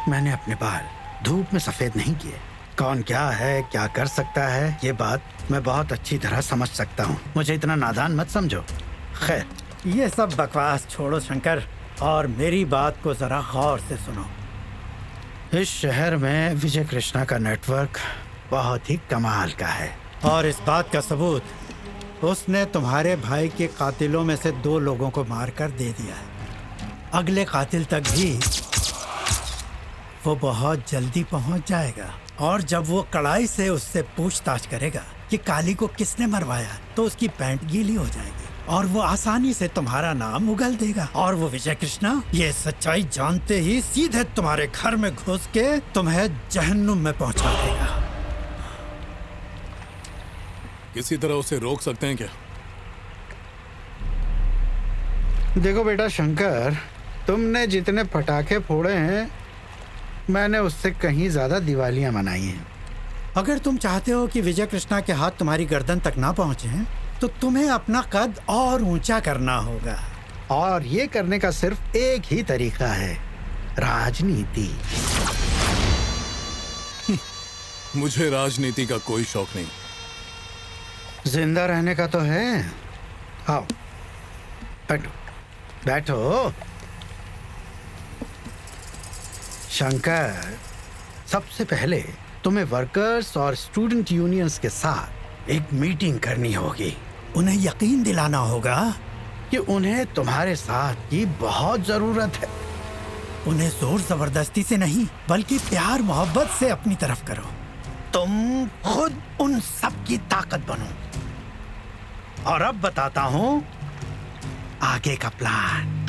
मैंने अपने बाल धूप में सफेद नहीं किए। कौन क्या है, क्या कर सकता है, ये बात मैं बहुत अच्छी तरह समझ सकता हूँ। मुझे इतना नादान मत समझो। खैर, ये सब बकवास छोड़ो शंकर, और मेरी बात को जरा गौर से सुनो। इस शहर में विजय कृष्णा का नेटवर्क बहुत ही कमाल का है, और इस बात का सबूत उसने तुम्हारे भाई के कातिलों में से 2 लोगों को मारकर दे दिया है। अगले कातिल तक भी वो बहुत जल्दी पहुंच जाएगा, और जब वो कड़ाई से उससे पूछताछ करेगा कि काली को किसने मरवाया, तो उसकी पैंट गीली हो जाएगी और वो आसानी से तुम्हारा नाम उगल देगा। और वो विजय कृष्णा ये सच्चाई जानते ही सीधे तुम्हारे घर में घुस के तुम्हें जहन्नुम में पहुंचा देगा। किसी तरह उसे रोक सकते हैं क्या? देखो बेटा शंकर, तुमने जितने पटाखे फोड़े हैं, मैंने उससे कहीं ज्यादा दिवालियां मनाई हैं। अगर तुम चाहते हो कि विजय कृष्णा के हाथ तुम्हारी गर्दन तक ना पहुंचे, तो तुम्हें अपना कद और ऊंचा करना होगा, और ये करने का सिर्फ एक ही तरीका है, राजनीति। मुझे राजनीति का कोई शौक नहीं। जिंदा रहने का तो है। आओ बैठो बैठो। शंकर, सबसे पहले तुम्हें वर्कर्स और स्टूडेंट यूनियंस के साथ एक मीटिंग करनी होगी। उन्हें यकीन दिलाना होगा कि उन्हें तुम्हारे साथ की बहुत जरूरत है। उन्हें जोर जबरदस्ती से नहीं, बल्कि प्यार मोहब्बत से अपनी तरफ करो। तुम खुद उन सब की ताकत बनो। और अब बताता हूं आगे का प्लान।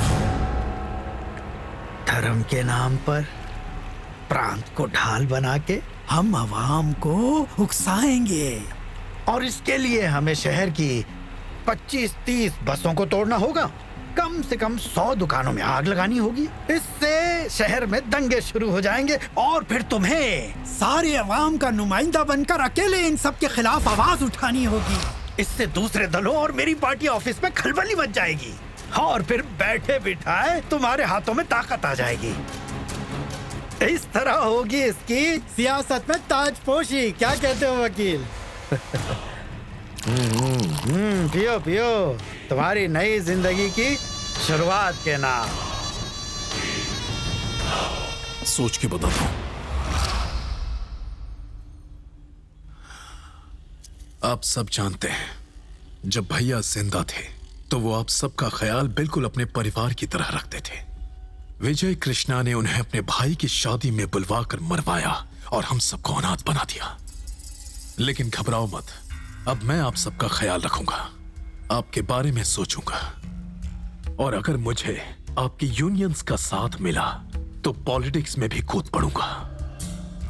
धर्म के नाम पर प्रांत को ढाल बना के हम आवाम को उकसाएंगे, और इसके लिए हमें शहर की 25-30 बसों को तोड़ना होगा। कम से कम 100 दुकानों में आग लगानी होगी। इससे शहर में दंगे शुरू हो जाएंगे, और फिर तुम्हें सारे अवाम का नुमाइंदा बनकर अकेले इन सब के खिलाफ आवाज उठानी होगी। इससे दूसरे दलों और मेरी पार्टी ऑफिस में खलबली मच जाएगी, और फिर बैठे बिठाए तुम्हारे हाथों में ताकत आ जाएगी। इस तरह होगी इसकी सियासत में ताजपोशी। क्या कहते हो वकील? पियो पियो, तुम्हारी नई जिंदगी की शुरुआत के नाम। सोच के बताता हूं। आप सब जानते हैं, जब भैया जिंदा थे तो वो आप सबका ख्याल बिल्कुल अपने परिवार की तरह रखते थे। विजय कृष्णा ने उन्हें अपने भाई की शादी में बुलवाकर मरवाया और हम सबको अनाथ बना दिया। लेकिन घबराओ मत, अब मैं आप सबका ख्याल रखूंगा, आपके बारे में सोचूंगा, और अगर मुझे आपकी यूनियंस का साथ मिला तो पॉलिटिक्स में भी कूद पड़ूंगा।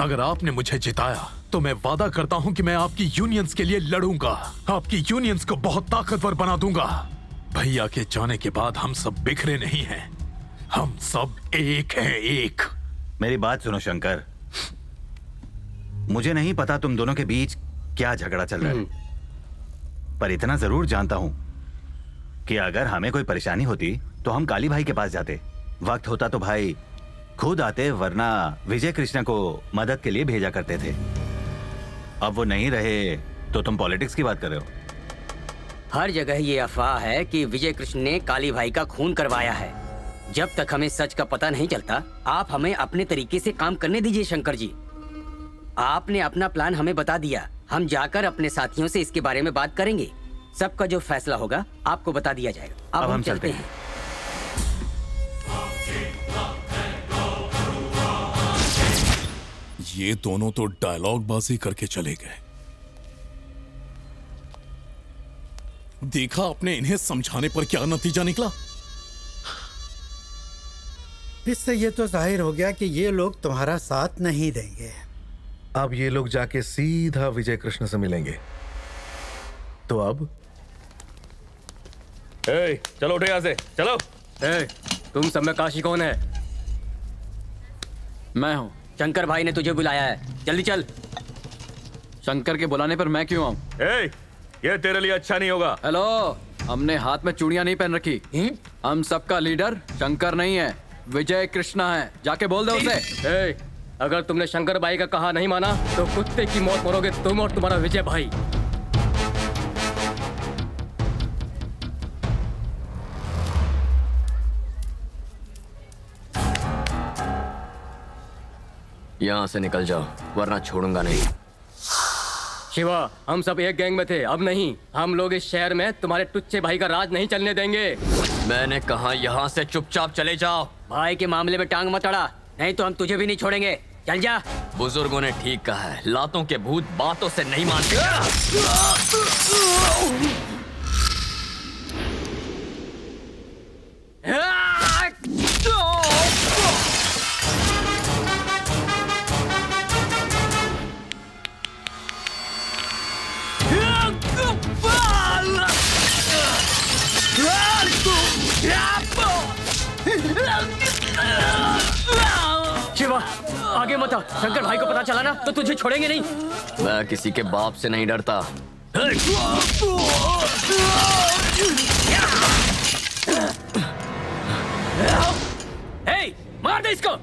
अगर आपने मुझे जिताया तो मैं वादा करता हूं कि मैं आपकी यूनियंस के लिए लड़ूंगा, आपकी यूनियंस को बहुत ताकतवर बना दूंगा। भैया के जाने के बाद हम सब बिखरे नहीं हैं, हम सब एक हैं, एक। मेरी बात सुनो शंकर, मुझे नहीं पता तुम दोनों के बीच क्या झगड़ा चल रहा है, पर इतना जरूर जानता हूं कि अगर हमें कोई परेशानी होती तो हम काली भाई के पास जाते। वक्त होता तो भाई खुद आते, वरना विजय कृष्णा को मदद के लिए भेजा करते थे। अब वो नहीं रहे तो तुम पॉलिटिक्स की बात कर रहे हो। हर जगह ये अफवाह है कि विजय कृष्ण ने काली भाई का खून करवाया है। जब तक हमें सच का पता नहीं चलता, आप हमें अपने तरीके से काम करने दीजिए शंकर जी। आपने अपना प्लान हमें बता दिया, हम जाकर अपने साथियों से इसके बारे में बात करेंगे। सबका जो फैसला होगा आपको बता दिया जाएगा। अब हम चलते हैं। ये दोनों तो डायलॉग बाजी करके चले गए। देखा आपने इन्हें समझाने पर क्या नतीजा निकला। इससे ये तो जाहिर हो गया कि ये लोग तुम्हारा साथ नहीं देंगे। अब ये लोग जाके सीधा विजय कृष्ण से मिलेंगे। तो अब चलो उठो यहाँ से, चलो। तुम सब में काशी कौन है? मैं हूँ। शंकर भाई ने तुझे बुलाया है, जल्दी चल। शंकर के बुलाने पर मैं क्यों आऊँ? ये तेरे लिए अच्छा नहीं होगा। हेलो, हमने हाथ में चूड़ियां नहीं पहन रखी। हम सबका लीडर शंकर नहीं है, विजय कृष्णा है। जाके बोल दो उसे। अगर तुमने शंकर भाई का कहा नहीं माना तो कुत्ते की मौत मरोगे तुम और तुम्हारा विजय भाई। यहाँ से निकल जाओ वरना छोड़ूंगा नहीं। शिवा, हम सब एक गैंग में थे, अब नहीं। हम लोग इस शहर में तुम्हारे टुच्चे भाई का राज नहीं चलने देंगे। मैंने कहा यहाँ से चुपचाप चले जाओ। भाई के मामले में टांग मत अड़ा, नहीं तो हम तुझे भी नहीं छोड़ेंगे। चल जा। बुजुर्गों ने ठीक कहा है, लातों के भूत बातों से नहीं मानते। शिवा, आगे मत आ। शंकर भाई को पता चला ना तो तुझे छोड़ेंगे नहीं। मैं किसी के बाप से नहीं डरता। मार दे इसको।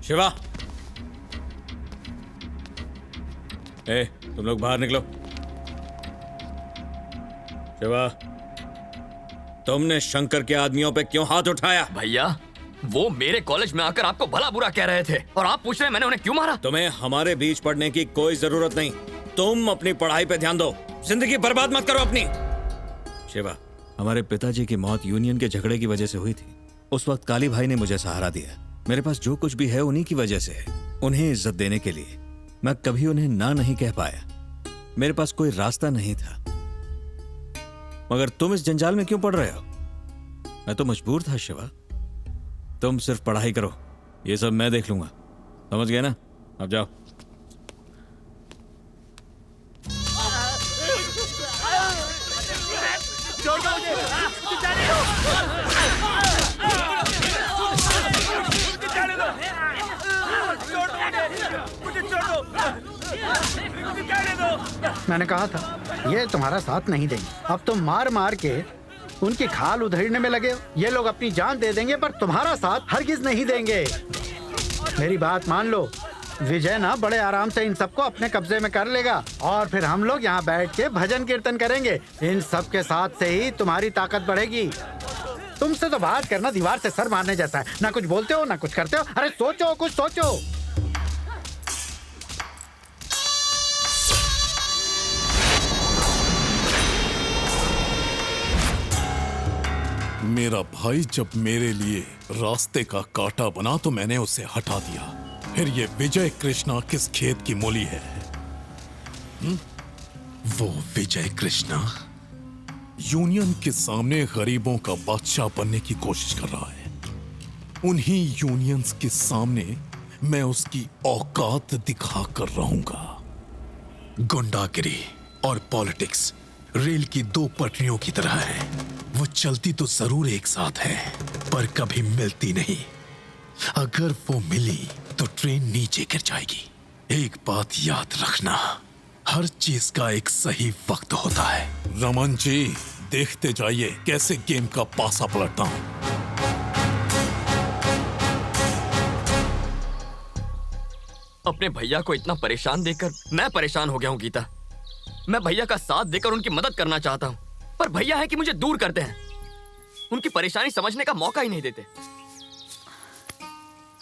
शिवा, तुम लोग बाहर निकलो। शिवा, तुमने शंकर के आदमियों पे क्यों हाथ उठाया? भैया, वो मेरे कॉलेज में आकर आपको भला बुरा कह रहे थे और आप पूछ रहे हैं मैंने उन्हें क्यों मारा? तुम्हें हमारे बीच पड़ने की कोई जरूरत नहीं। तुम अपनी पढ़ाई पे ध्यान दो, जिंदगी बर्बाद मत करो अपनी। शिवा, हमारे पिताजी की मौत यूनियन के झगड़े की वजह से हुई थी। उस वक्त काली भाई ने मुझे सहारा दिया। मेरे पास जो कुछ भी है उन्हीं की वजह से है। उन्हें इज्जत देने के लिए मैं कभी उन्हें ना नहीं कह पाया। मेरे पास कोई रास्ता नहीं था। मगर तुम इस जंजाल में क्यों पड़ रहे हो? मैं तो मजबूर था शिवा। तुम सिर्फ पढ़ाई करो, ये सब मैं देख लूंगा। समझ गए ना? अब जाओ। मैंने कहा था ये तुम्हारा साथ नहीं देंगे। अब तुम मार मार के उनकी खाल उधेड़ने में लगे हो। ये लोग अपनी जान दे देंगे पर तुम्हारा साथ हरगिज नहीं देंगे। मेरी बात मान लो। विजय ना बड़े आराम से इन सबको अपने कब्जे में कर लेगा और फिर हम लोग यहाँ बैठ के भजन कीर्तन करेंगे। इन सब के साथ से ही तुम्हारी ताकत बढ़ेगी। तुमसे तो बात करना दीवार से सर मारने जैसा है। ना कुछ बोलते हो ना कुछ करते हो। अरे सोचो, कुछ सोचो। मेरा भाई जब मेरे लिए रास्ते का कांटा बना तो मैंने उसे हटा दिया। फिर ये विजय कृष्णा किस खेत की मूली है? वो विजय कृष्णा यूनियन के सामने गरीबों का बादशाह बनने की कोशिश कर रहा है। उन्हीं यूनियंस के सामने मैं उसकी औकात दिखा कर रहूंगा। गुंडागिरी और पॉलिटिक्स रेल की दो पटरियों की तरह है। वो चलती तो जरूर एक साथ है पर कभी मिलती नहीं। अगर वो मिली तो ट्रेन नीचे गिर जाएगी। एक बात याद रखना, हर चीज का एक सही वक्त होता है। रमन जी, देखते जाइए कैसे गेम का पासा पलटता हूं। अपने भैया को इतना परेशान देखकर मैं परेशान हो गया हूँ गीता। मैं भैया का साथ देकर उनकी मदद करना चाहता हूँ, पर भैया है कि मुझे दूर करते हैं। उनकी परेशानी समझने का मौका ही नहीं देते।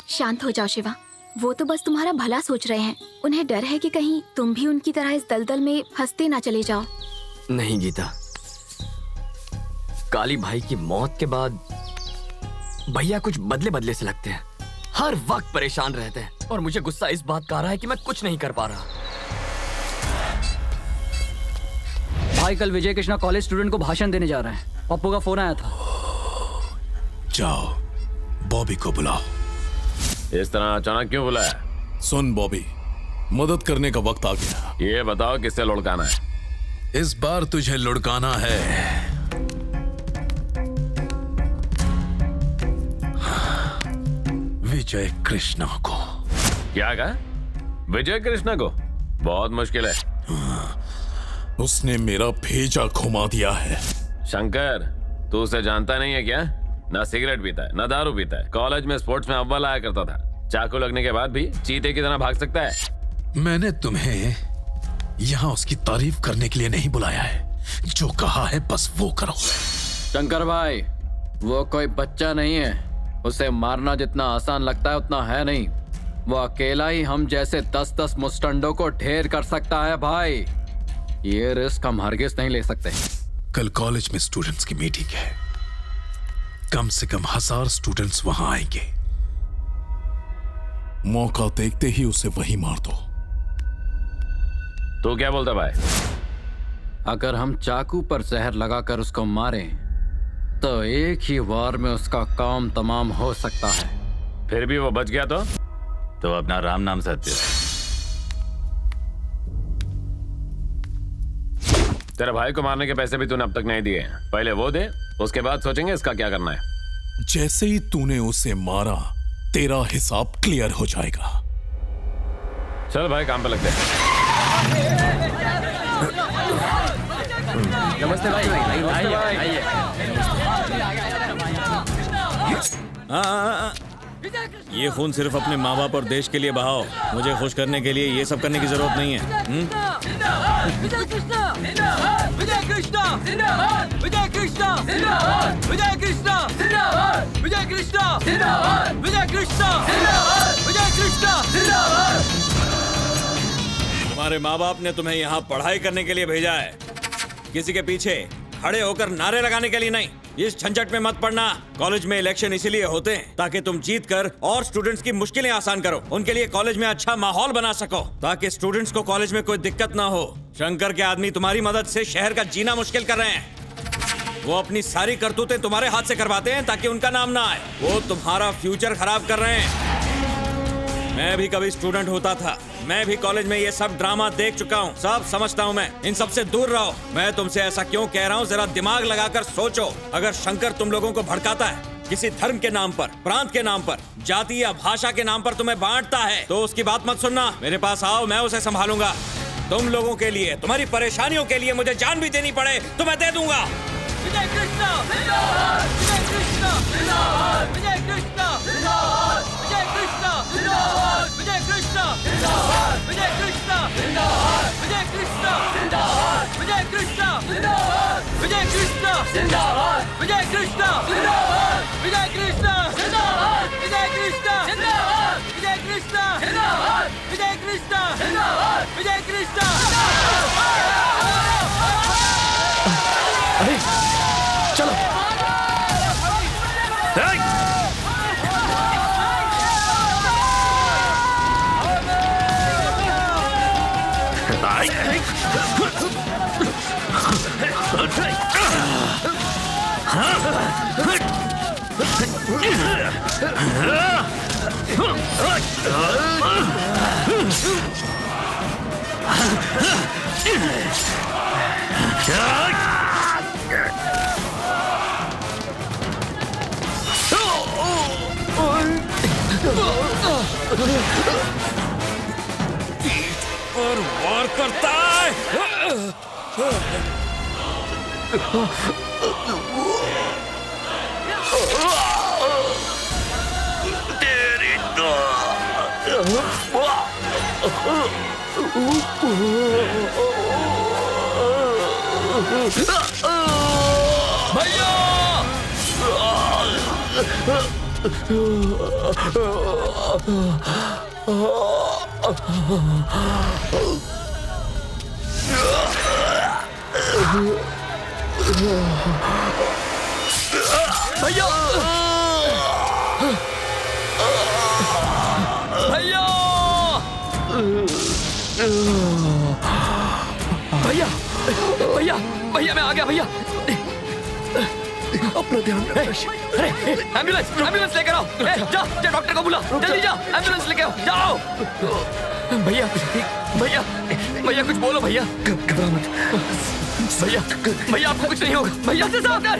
शांत हो जाओ शिवा, वो तो बस तुम्हारा भला सोच रहे हैं। उन्हें डर है कि कहीं तुम भी उनकी तरह इस दलदल में फंसते ना चले जाओ। नहीं गीता, काली भाई की मौत के बाद भैया कुछ बदले बदले से लगते हैं। हर वक्त परेशान रहते हैं और मुझे गुस्सा इस बात का आ रहा है कि मैं कुछ नहीं कर पा रहा। भाई कल विजय कृष्णा कॉलेज स्टूडेंट को भाषण देने जा रहे हैं। पप्पू का फोन आया था। जाओ बॉबी को बुलाओ। इस तरह अचानक क्यों बुलाया? सुन बॉबी, मदद करने का वक्त आ गया। ये बताओ किससे लुढ़काना है? इस बार तुझे लुढ़काना है विजय कृष्णा को। क्या कहा? विजय कृष्णा को? बहुत मुश्किल है। उसने मेरा भेजा घुमा दिया है। शंकर, तू उसे जानता नहीं है क्या? ना सिगरेट पीता है, ना दारू पीता है। कॉलेज में स्पोर्ट्स में अव्वल आया करता था। चाकू लगने के बाद भी चीते की तरह भाग सकता है। मैंने तुम्हें यहाँ उसकी तारीफ करने के लिए नहीं बुलाया है। जो कहा है बस वो करो। शंकर भाई, वो कोई बच्चा नहीं है। उसे मारना जितना आसान लगता है उतना है नहीं। वो अकेला ही हम जैसे 10-10 मुस्टंडों को ढेर कर सकता है भाई। ये रिस्क हम हरगिज नहीं ले सकते। कल कॉलेज में स्टूडेंट्स की मीटिंग है। कम से कम 1000 स्टूडेंट्स वहां आएंगे। मौका देखते ही उसे वहीं मार दो। तो क्या बोलता भाई? अगर हम चाकू पर जहर लगाकर उसको मारें तो एक ही वार में उसका काम तमाम हो सकता है। फिर भी वो बच गया तो अपना राम नाम सत्य। तेरे भाई को मारने के पैसे भी तूने अब तक नहीं दिए। पहले वो दे, उसके बाद सोचेंगे इसका क्या करना है। जैसे ही तूने उसे मारा तेरा हिसाब क्लियर हो जाएगा। चल भाई, काम पे लगते हैं। नमस्ते भाई। आइए। ये खून सिर्फ अपने माँ बाप और देश के लिए बहाओ। मुझे खुश करने के लिए ये सब करने की जरूरत नहीं है। विजय कृष्णा जिंदाबाद! विजय कृष्णा जिंदाबाद! विजय कृष्णा जिंदाबाद! विजय कृष्णा जिंदाबाद! विजय कृष्णा जिंदाबाद! विजय कृष्णा जिंदाबाद! विजय कृष्णा जिंदाबाद! तुम्हारे माँ बाप ने तुम्हें यहाँ पढ़ाई करने के लिए भेजा है, किसी के पीछे खड़े होकर नारे लगाने के लिए नहीं। इस झंझट में मत पड़ना। कॉलेज में इलेक्शन इसीलिए होते हैं ताकि तुम जीत कर और स्टूडेंट्स की मुश्किलें आसान करो। उनके लिए कॉलेज में अच्छा माहौल बना सको ताकि स्टूडेंट्स को कॉलेज में कोई दिक्कत ना हो। शंकर के आदमी तुम्हारी मदद से शहर का जीना मुश्किल कर रहे हैं। वो अपनी सारी करतूतें तुम्हारे हाथ से करवाते हैं ताकि उनका नाम ना आए। वो तुम्हारा फ्यूचर खराब कर रहे हैं। मैं भी कभी स्टूडेंट होता था। मैं भी कॉलेज में ये सब ड्रामा देख चुका हूँ। सब समझता हूँ मैं। इन सब से दूर रहो। मैं तुमसे ऐसा क्यों कह रहा हूँ, जरा दिमाग लगाकर सोचो। अगर शंकर तुम लोगों को भड़काता है, किसी धर्म के नाम पर, प्रांत के नाम पर, जाति या भाषा के नाम पर तुम्हें बांटता है, तो उसकी बात मत सुनना। मेरे पास आओ, मैं उसे संभालूंगा। तुम लोगों के लिए, तुम्हारी परेशानियों के लिए मुझे जान भी देनी पड़े तो मैं दे दूंगा। विजय कृष्णा जिंदाबाद! विजय कृष्णा जिंदाबाद! विजय कृष्णा जिंदाबाद! विजय कृष्णा जिंदाबाद! विजय कृष्णा जिंदाबाद! विजय कृष्णा जिंदाबाद! विजय कृष्णा जिंदाबाद! विजय कृष्णा जिंदाबाद! विजय कृष्णा जिंदाबाद! विजय कृष्णा जिंदाबाद! विजय कृष्णा जिंदाबाद! विजय कृष्णा जिंदाबाद! विजय कृष्णा जिंदाबाद! विजय कृष्णा जिंदाबाद! विजय कृष्णा अरे चलो। और वार करता है। तेरी भैया भैया भैया भैया भैया भैया मैं आ गया भैया। अपना ध्यान अरे एम्बुलेंस एम्बुलेंस लेकर आओ। जा जा डॉक्टर को बुला जल्दी जा एम्बुलेंस लेकर आओ जाओ। भैया भैया भैया कुछ बोलो भैया। घबरा मत भैया भैया आपको कुछ नहीं होगा भैया से डॉक्टर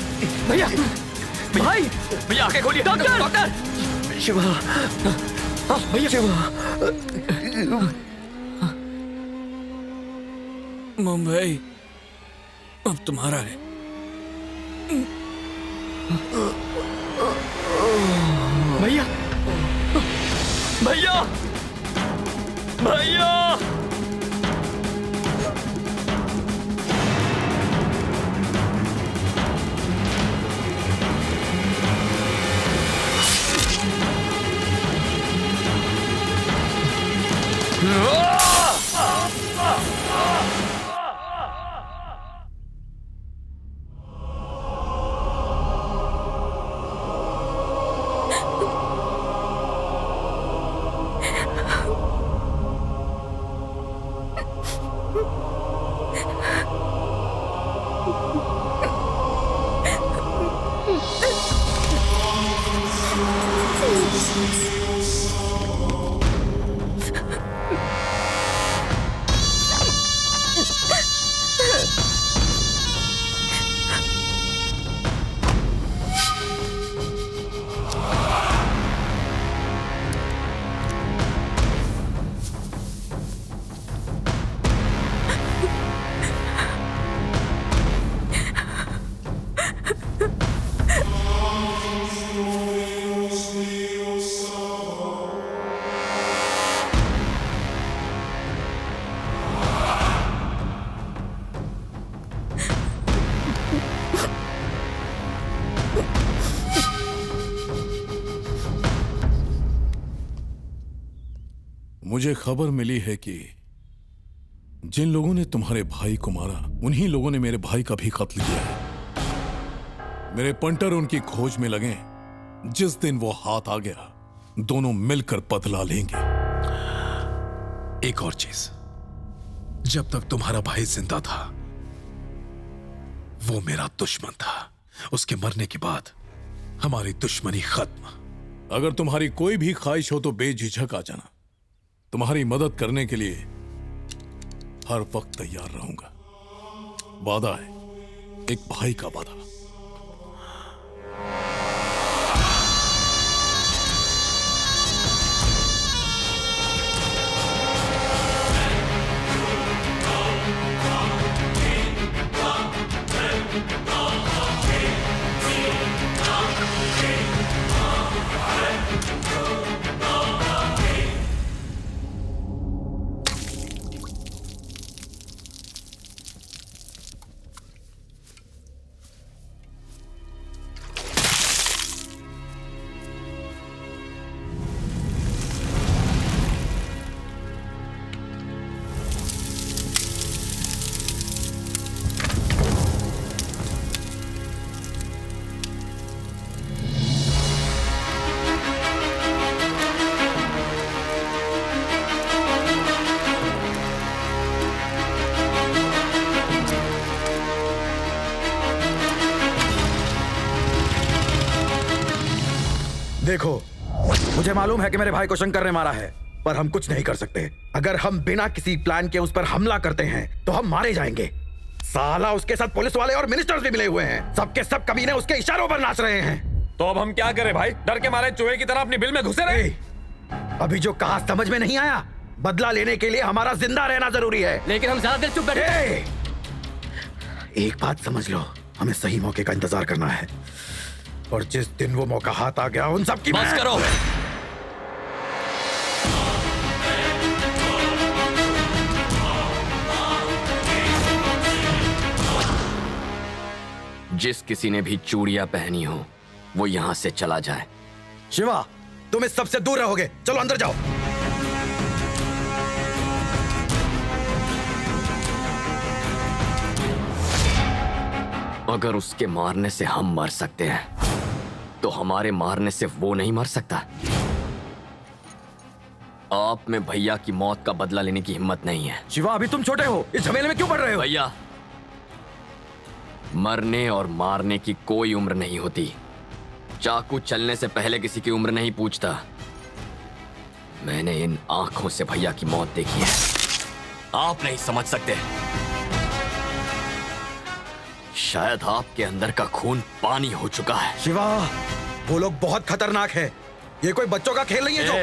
भैया भाई भैया आंखें खोलिए डॉक्टर डॉक्टर शिवा हाँ भैया शिवा मुंबई अब तुम्हारा है। भैया भैया भैया मुझे खबर मिली है कि जिन लोगों ने तुम्हारे भाई को मारा उन्हीं लोगों ने मेरे भाई का भी कत्ल किया है। मेरे पंटर उनकी खोज में लगे। जिस दिन वो हाथ आ गया दोनों मिलकर बदला लेंगे। एक और चीज, जब तक तुम्हारा भाई जिंदा था वो मेरा दुश्मन था। उसके मरने के बाद हमारी दुश्मनी खत्म। अगर तुम्हारी कोई भी ख्वाहिश हो तो बेझिझक आ जाना। तुम्हारी मदद करने के लिए हर वक्त तैयार रहूंगा। वादा है, एक भाई का वादा। देखो, मुझे मालूम है कि मेरे भाई को शंकर ने मारा है, पर हम कुछ नहीं कर सकते। अगर हम बिना किसी प्लान के उस पर हमला करते हैं तो हम मारे जाएंगे। साला उसके साथ पुलिस वाले और मिनिस्टर्स भी मिले हुए हैं। सबके सब कमीने उसके इशारों पर नाच रहे हैं। तो अब हम क्या करें भाई? डर के मारे चूहे की तरह अपनी बिल में घुसे रहे। अभी जो कहा समझ में नहीं आया? बदला लेने के लिए हमारा जिंदा रहना जरूरी है। लेकिन हम ज्यादा देर चुप बैठे। एक बात समझ लो, हमें सही मौके का इंतजार करना है, और जिस दिन वो मौका हाथ आ गया उन सब की बस करो। जिस किसी ने भी चूड़ियां पहनी हो वो यहां से चला जाए। शिवा, तुम इस सबसे दूर रहोगे। चलो अंदर जाओ। अगर उसके मारने से हम मर सकते हैं तो हमारे मारने से वो नहीं मर सकता। आप में भैया की मौत का बदला लेने की हिम्मत नहीं है। शिवा, अभी तुम छोटे हो, इस झमेले में क्यों पड़ रहे हो? भैया, मरने और मारने की कोई उम्र नहीं होती। चाकू चलने से पहले किसी की उम्र नहीं पूछता। मैंने इन आंखों से भैया की मौत देखी है, आप नहीं समझ सकते। शायद आपके अंदर का खून पानी हो चुका है। शिवा, वो लोग बहुत खतरनाक है। ये कोई बच्चों का खेल नहीं है जो।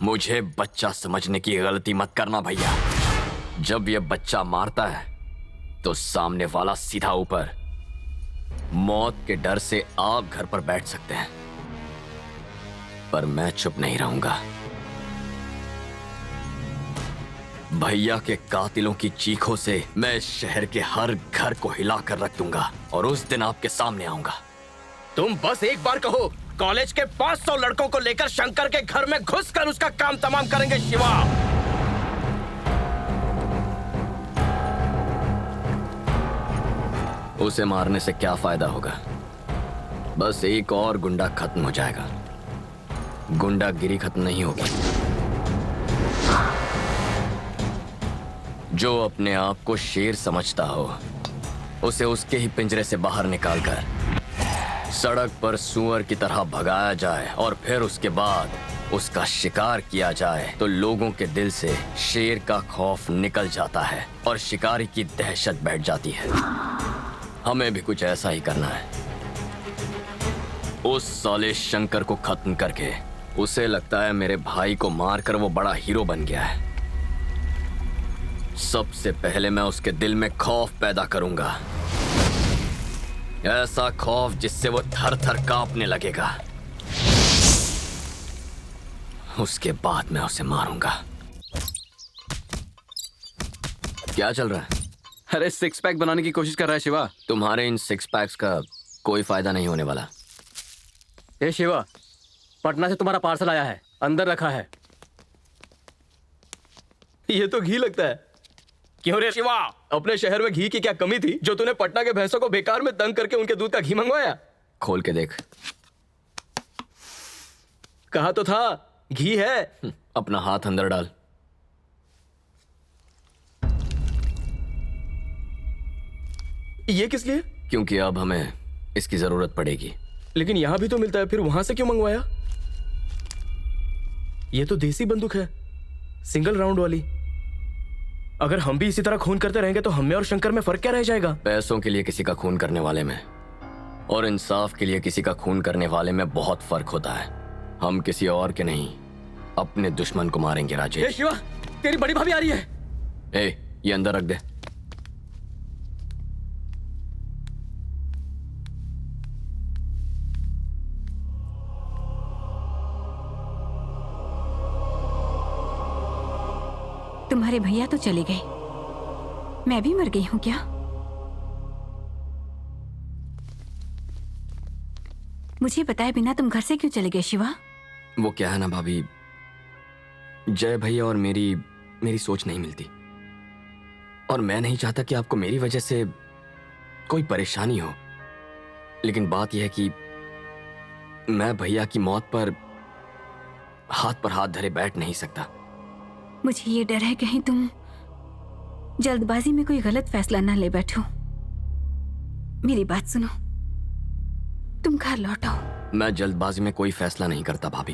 मुझे बच्चा समझने की गलती मत करना भैया। जब ये बच्चा मारता है तो सामने वाला सीधा ऊपर। मौत के डर से आप घर पर बैठ सकते हैं, पर मैं चुप नहीं रहूंगा। भैया के कातिलों की चीखों से मैं इस शहर के हर घर को हिलाकर रख दूंगा और उस दिन आपके सामने आऊंगा। तुम बस एक बार कहो, कॉलेज के 500 लड़कों को लेकर शंकर के घर में घुसकर उसका काम तमाम करेंगे। शिवा, उसे मारने से क्या फायदा होगा? बस एक और गुंडा खत्म हो जाएगा। गुंडागिरी खत्म नहीं होगी। जो अपने आप को शेर समझता हो उसे उसके ही पिंजरे से बाहर निकालकर सड़क पर सुअर की तरह भगाया जाए और फिर उसके बाद उसका शिकार किया जाए तो लोगों के दिल से शेर का खौफ निकल जाता है और शिकारी की दहशत बैठ जाती है। हमें भी कुछ ऐसा ही करना है। उस साले शंकर को खत्म करके उसे लगता है मेरे भाई को मारकर वो बड़ा हीरो बन गया है। सबसे पहले मैं उसके दिल में खौफ पैदा करूंगा, ऐसा खौफ जिससे वो थर थर कांपने लगेगा। उसके बाद मैं उसे मारूंगा। क्या चल रहा है? अरे सिक्स पैक बनाने की कोशिश कर रहा है शिवा। तुम्हारे इन सिक्स पैक्स का कोई फायदा नहीं होने वाला। ए शिवा, पटना से तुम्हारा पार्सल आया है, अंदर रखा है। ये तो घी लगता है। क्यों रे शिवा? अपने शहर में घी की क्या कमी थी जो तूने पटना के भैंसों को बेकार में तंग करके उनके दूध का घी मंगवाया? खोल के देख। कहा तो था घी है। अपना हाथ अंदर डाल। ये किस लिए? क्योंकि अब हमें इसकी जरूरत पड़ेगी। लेकिन यहां भी तो मिलता है, फिर वहां से क्यों मंगवाया? ये तो देसी बंदूक है, सिंगल राउंड वाली। अगर हम भी इसी तरह खून करते रहेंगे तो हमें और शंकर में फर्क क्या रह जाएगा? पैसों के लिए किसी का खून करने वाले में और इंसाफ के लिए किसी का खून करने वाले में बहुत फर्क होता है। हम किसी और के नहीं, अपने दुश्मन को मारेंगे राजेश। शिवा, तेरी बड़ी भाभी आ रही है। ये अंदर रख दे। तुम्हारे भैया तो चले गए, मैं भी मर गई हूं क्या? मुझे बताए बिना तुम घर से क्यों चले गए शिवा? वो क्या है ना भाभी, जय भैया और मेरी सोच नहीं मिलती और मैं नहीं चाहता कि आपको मेरी वजह से कोई परेशानी हो। लेकिन बात यह है कि मैं भैया की मौत पर हाथ धरे बैठ नहीं सकता। मुझे ये डर है कहीं तुम जल्दबाजी में कोई गलत फैसला ना ले बैठो। मेरी बात सुनो, तुम घर लौटो। मैं जल्दबाजी में कोई फैसला नहीं करता भाभी।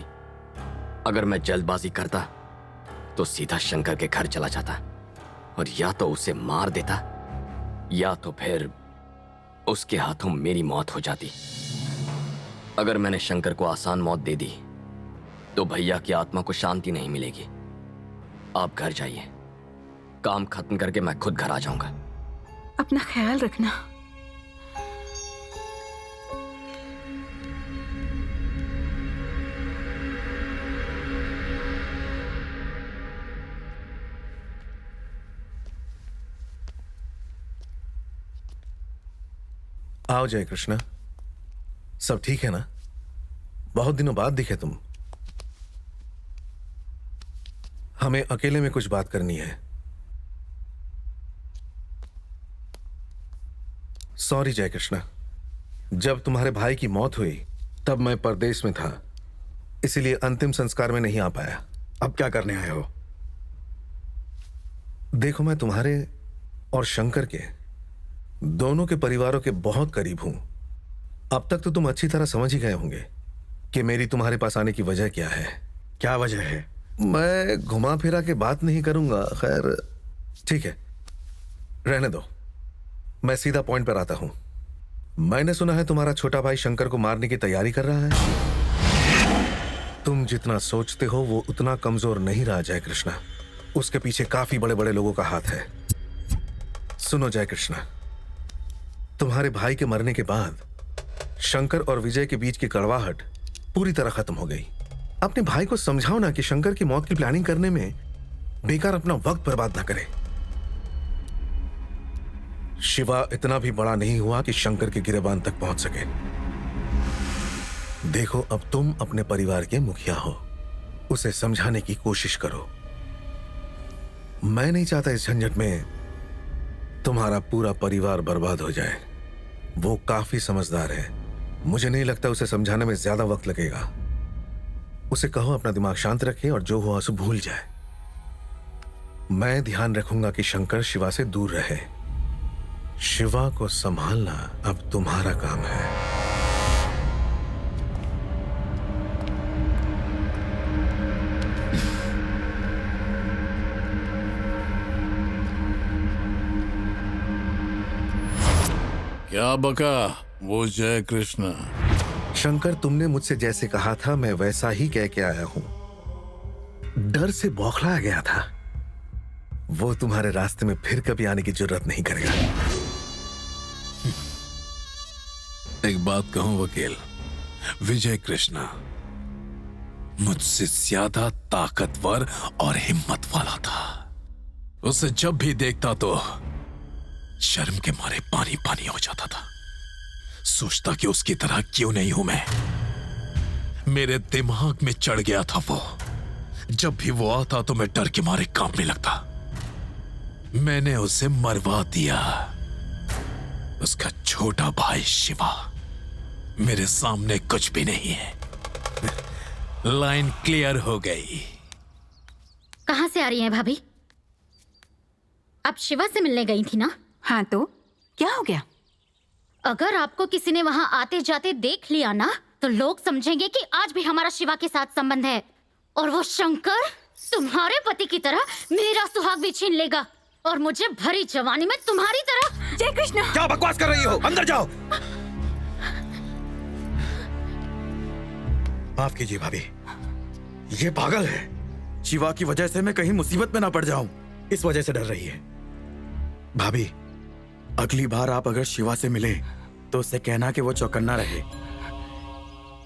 अगर मैं जल्दबाजी करता तो सीधा शंकर के घर चला जाता और या तो उसे मार देता या तो फिर उसके हाथों मेरी मौत हो जाती। अगर मैंने शंकर को आसान मौत दे दी तो भैया की आत्मा को शांति नहीं मिलेगी। आप घर जाइए, काम खत्म करके मैं खुद घर आ जाऊंगा। अपना ख्याल रखना। आओ जय कृष्णा। सब ठीक है ना? बहुत दिनों बाद दिखे तुम। हमें अकेले में कुछ बात करनी है। सॉरी जय कृष्णा, जब तुम्हारे भाई की मौत हुई तब मैं परदेश में था, इसीलिए अंतिम संस्कार में नहीं आ पाया। अब क्या करने आए हो? देखो, मैं तुम्हारे और शंकर के दोनों के परिवारों के बहुत करीब हूं। अब तक तो तुम अच्छी तरह समझ ही गए होंगे कि मेरी तुम्हारे पास आने की वजह क्या है। क्या वजह है? मैं घुमा फिरा के बात नहीं करूंगा। खैर ठीक है, रहने दो। मैं सीधा पॉइंट पर आता हूं। मैंने सुना है तुम्हारा छोटा भाई शंकर को मारने की तैयारी कर रहा है। तुम जितना सोचते हो वो उतना कमजोर नहीं रहा जय कृष्णा। उसके पीछे काफी बड़े बड़े लोगों का हाथ है। सुनो जय कृष्णा, तुम्हारे भाई के मरने के बाद शंकर और विजय के बीच की कड़वाहट पूरी तरह खत्म हो गई। अपने भाई को समझाओ ना कि शंकर की मौत की प्लानिंग करने में बेकार अपना वक्त बर्बाद ना करे। शिवा इतना भी बड़ा नहीं हुआ कि शंकर के गिरेबान तक पहुंच सके। देखो, अब तुम अपने परिवार के मुखिया हो, उसे समझाने की कोशिश करो। मैं नहीं चाहता इस झंझट में तुम्हारा पूरा परिवार बर्बाद हो जाए। वो काफी समझदार है, मुझे नहीं लगता उसे समझाने में ज्यादा वक्त लगेगा। उसे कहो अपना दिमाग शांत रखे और जो हुआ उसे भूल जाए। मैं ध्यान रखूंगा कि शंकर शिवा से दूर रहे। शिवा को संभालना अब तुम्हारा काम है। क्या बका वो जय कृष्ण? शंकर, तुमने मुझसे जैसे कहा था मैं वैसा ही कह के आया हूं। डर से बौखलाया गया था। वो तुम्हारे रास्ते में फिर कभी आने की जरूरत नहीं करेगा। एक बात कहूं वकील, विजय कृष्णा मुझसे ज्यादा ताकतवर और हिम्मत वाला था। उसे जब भी देखता तो शर्म के मारे पानी पानी हो जाता था। सोचता कि उसकी तरह क्यों नहीं हूं मैं। मेरे दिमाग में चढ़ गया था वो। जब भी वो आता तो मैं डर के मारे कांपने लगता। मैंने उसे मरवा दिया। उसका छोटा भाई शिवा मेरे सामने कुछ भी नहीं है। लाइन क्लियर हो गई। कहां से आ रही हैं भाभी? आप शिवा से मिलने गई थी ना? हाँ, तो क्या हो गया? अगर आपको किसी ने वहां आते जाते देख लिया ना तो लोग समझेंगे कि आज भी हमारा शिवा के साथ संबंध है। और वो शंकर तुम्हारे पति की तरह मेरा सुहाग भी छीन लेगा और मुझे भरी जवानी में तुम्हारी तरह। जय कृष्णा, क्या बकवास कर रही हो? अंदर जाओ। माफ कीजिए भाभी, ये पागल है। शिवा की वजह से मैं कहीं मुसीबत में ना पड़ जाऊं, इस वजह से डर रही है। भाभी, अगली बार आप अगर शिवा से मिले तो उससे कहना कि वो चौकन्ना रहे।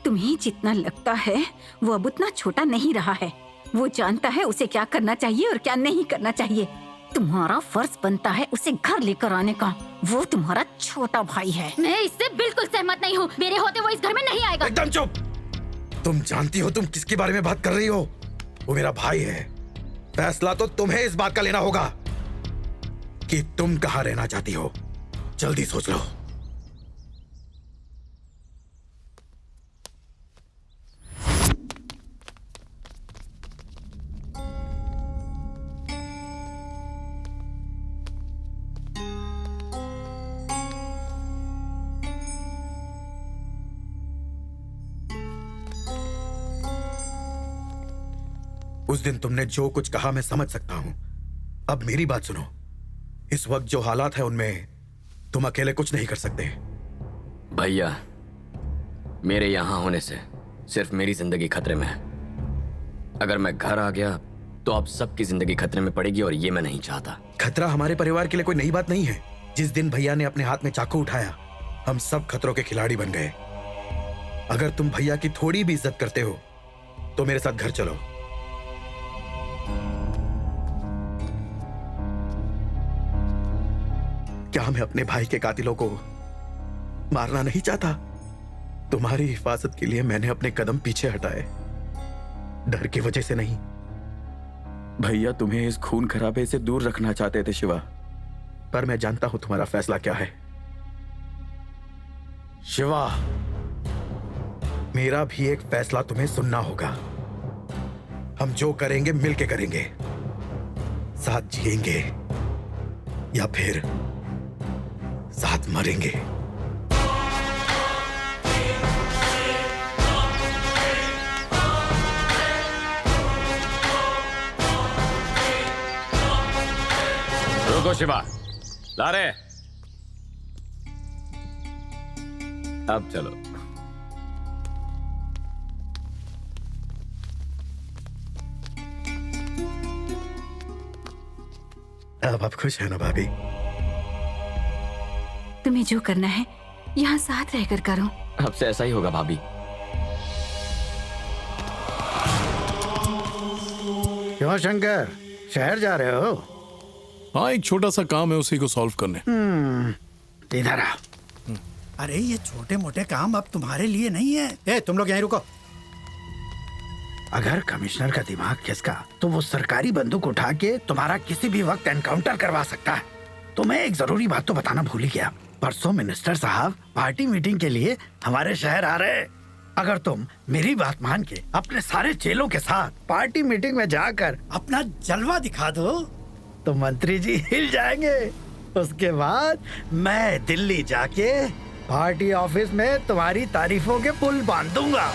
तुम्हें जितना लगता है वो अब उतना छोटा नहीं रहा है। वो जानता है उसे क्या करना चाहिए और क्या नहीं करना चाहिए। तुम्हारा फर्ज बनता है उसे घर लेकर आने का। वो तुम्हारा छोटा भाई है। मैं इससे बिल्कुल सहमत नहीं हूँ। मेरे होते वो इस घर में नहीं आएगा। एकदम चुप। तुम जानती हो तुम किसके बारे में बात कर रही हो? वो मेरा भाई है। फैसला तो तुम्हें इस बात का लेना होगा कि तुम कहाँ रहना चाहती हो। जल्दी सोच लो। उस दिन तुमने जो कुछ कहा मैं समझ सकता हूं। अब मेरी बात सुनो। इस वक्त जो हालात है उनमें तुम अकेले कुछ नहीं कर सकते। भैया, मेरे यहां होने से सिर्फ मेरी जिंदगी खतरे में है। अगर मैं घर आ गया तो आप सबकी जिंदगी खतरे में पड़ेगी और ये मैं नहीं चाहता। खतरा हमारे परिवार के लिए कोई नई बात नहीं है। जिस दिन भैया ने अपने हाथ में चाकू उठाया हम सब खतरों के खिलाड़ी बन गए। अगर तुम भैया की थोड़ी भी इज्जत करते हो तो मेरे साथ घर चलो। क्या मैं अपने भाई के कातिलों को मारना नहीं चाहता। तुम्हारी हिफाजत के लिए मैंने अपने कदम पीछे हटाए, डर की वजह से नहीं। भैया तुम्हें इस खून खराबे से दूर रखना चाहते थे शिवा, पर मैं जानता हूं तुम्हारा फैसला क्या है। शिवा, मेरा भी एक फैसला तुम्हें सुनना होगा। हम जो करेंगे मिलके करेंगे, साथ जिएंगे या फिर साथ मरेंगे। रुको शिवा, ला रहे। अब चलो। अब आप खुश है ना भाभी? तुम्हें जो करना है यहाँ साथ रहकर करो। अब से ऐसा ही होगा भाभी। क्यों शंकर, शहर जा रहे हो? हाँ, एक छोटा सा काम है, उसी को सॉल्व करने। इधर आ। अरे ये छोटे मोटे काम अब तुम्हारे लिए नहीं है। ए, तुम लोग यहीं रुको। अगर कमिश्नर का दिमाग खिसका तो वो सरकारी बंदूक उठा के तुम्हारा किसी भी वक्त एनकाउंटर करवा सकता है। तो मैं एक जरूरी बात तो बताना भूल ही गया। परसों मिनिस्टर साहब पार्टी मीटिंग के लिए हमारे शहर आ रहे। अगर तुम मेरी बात मान के अपने सारे चेलों के साथ पार्टी मीटिंग में जाकर अपना जलवा दिखा दो तो मंत्री जी हिल जाएंगे। उसके बाद मैं दिल्ली जाके पार्टी ऑफिस में तुम्हारी तारीफों के पुल बांध दूंगा।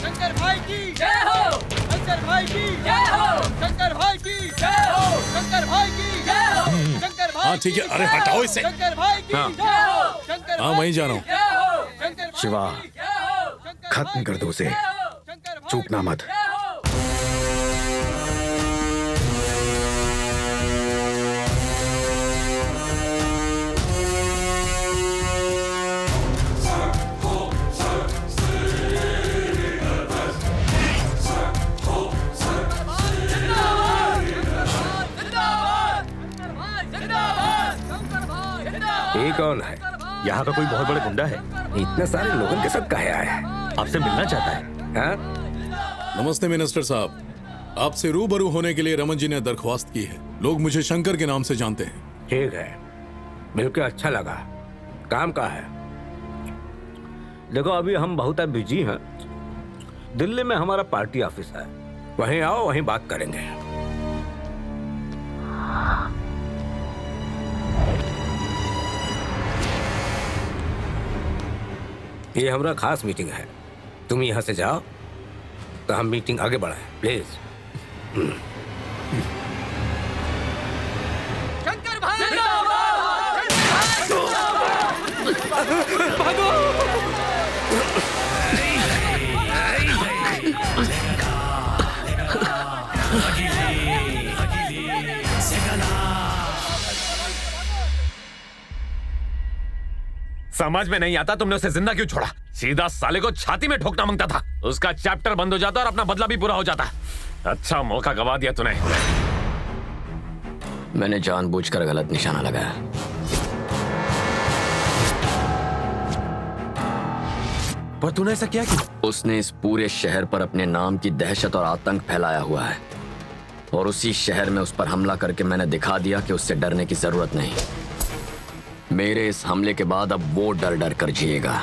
शंकर भाई की जय हो, शंकर भाई की जय हो, शंकर भाई की जय हो, शंकर भाई की जय हो, शंकर भाई। हाँ ठीक है, अरे हटाओ इसे। शंकर भाई की जय हो, शंकर हाँ वहीं जा रहा हूँ। शिवा, खत्म कर दो उसे, चूकना मत। ये कौन है? यहाँ का कोई बहुत बड़ा गुंडा है? इतने सारे लोगों के साथ काहे आया है? आपसे मिलना चाहता है? हाँ? नमस्ते मिनिस्टर साहब, आपसे रूबरू होने के लिए रमन जी ने दरख्वास्त की है। लोग मुझे शंकर के नाम से जानते हैं। ठीक है, मिलकर अच्छा लगा। काम का है? देखो अभी हम बहुत बिजी हैं। दिल्ली में हमारा पार्टी ऑफिस है, वहीं आओ, वहीं बात करेंगे। ये हमारा खास मीटिंग है, तुम यहाँ से जाओ तो हम मीटिंग आगे बढ़ाएं, प्लीज। शंकर भाई भागो। समझ में नहीं आता तुमने उसे जिंदा क्यों छोड़ा? सीधा साले को छाती में ठोकना मांगता था, उसका चैप्टर बंद हो जाता और अपना बदला भी पूरा हो जाता। अच्छा मौका गवा दिया तूने। मैंने जानबूझकर गलत निशाना लगाया। पर तूने ऐसा क्या किया? उसने इस पूरे शहर पर अपने नाम की दहशत और आतंक फैलाया हुआ है, और उसी शहर में उस पर हमला करके मैंने दिखा दिया कि उससे डरने की जरूरत नहीं। मेरे इस हमले के बाद अब वो डर डर कर जिएगा।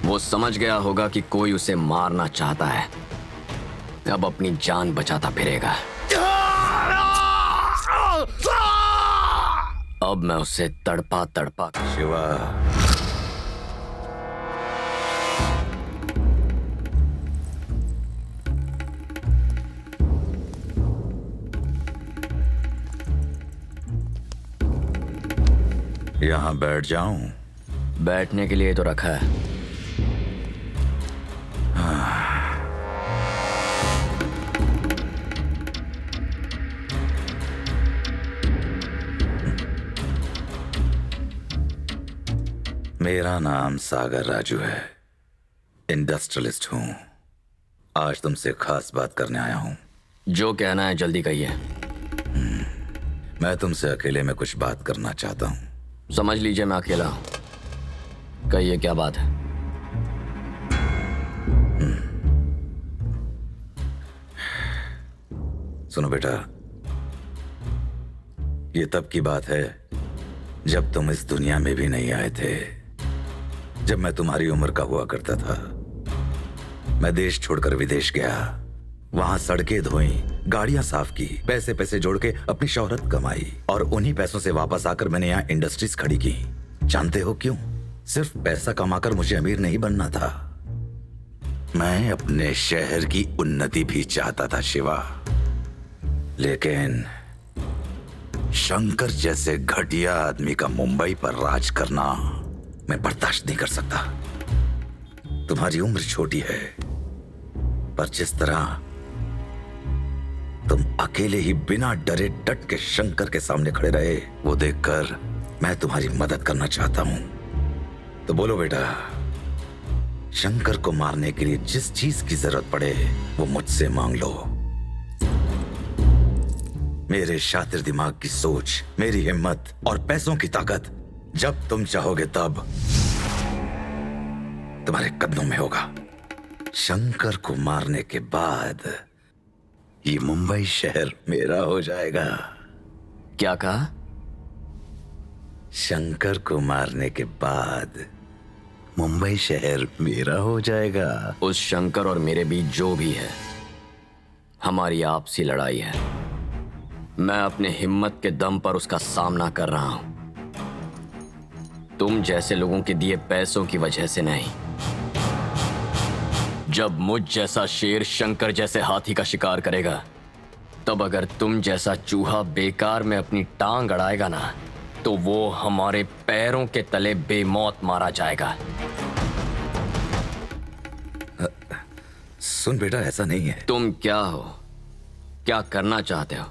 वो समझ गया होगा कि कोई उसे मारना चाहता है, अब अपनी जान बचाता फिरेगा। अब मैं उसे तड़पा तड़पा। शिवा, यहाँ बैठ जाऊं? बैठने के लिए तो रखा है। मेरा नाम सागर राजू है, इंडस्ट्रियलिस्ट हूं। आज तुमसे खास बात करने आया हूं। जो कहना है जल्दी कहिए। मैं तुमसे अकेले में कुछ बात करना चाहता हूँ। समझ लीजिए मैं अकेला हूं। कहिए क्या बात है। सुनो बेटा, ये तब की बात है जब तुम इस दुनिया में भी नहीं आए थे, जब मैं तुम्हारी उम्र का हुआ करता था। मैं देश छोड़कर विदेश गया, वहां सड़कें धोई, गाड़ियां साफ की, पैसे पैसे जोड़ के अपनी शोहरत कमाई और उन्हीं पैसों से वापस आकर मैंने यहाँ इंडस्ट्रीज खड़ी की। जानते हो क्यों? सिर्फ पैसा कमाकर मुझे अमीर नहीं बनना था, मैं अपने शहर की उन्नति भी चाहता था शिवा। लेकिन शंकर जैसे घटिया आदमी का मुंबई पर राज करना मैं बर्दाश्त नहीं कर सकता। तुम्हारी उम्र छोटी है, पर जिस तरह तुम अकेले ही बिना डरे डट के शंकर के सामने खड़े रहे, वो देखकर मैं तुम्हारी मदद करना चाहता हूं। तो बोलो बेटा, शंकर को मारने के लिए जिस चीज की जरूरत पड़े वो मुझसे मांग लो। मेरे शातिर दिमाग की सोच, मेरी हिम्मत और पैसों की ताकत जब तुम चाहोगे तब तुम्हारे कदमों में होगा। शंकर को मारने के बाद ये मुंबई शहर मेरा हो जाएगा। क्या कहा? शंकर को मारने के बाद मुंबई शहर मेरा हो जाएगा। उस शंकर और मेरे बीच जो भी है, हमारी आपसी लड़ाई है। मैं अपने हिम्मत के दम पर उसका सामना कर रहा हूं, तुम जैसे लोगों के दिए पैसों की वजह से नहीं। जब मुझ जैसा शेर शंकर जैसे हाथी का शिकार करेगा, तब अगर तुम जैसा चूहा बेकार में अपनी टांग अड़ाएगा ना, तो वो हमारे पैरों के तले बेमौत मारा जाएगा। सुन बेटा, ऐसा नहीं है। तुम क्या हो, क्या करना चाहते हो,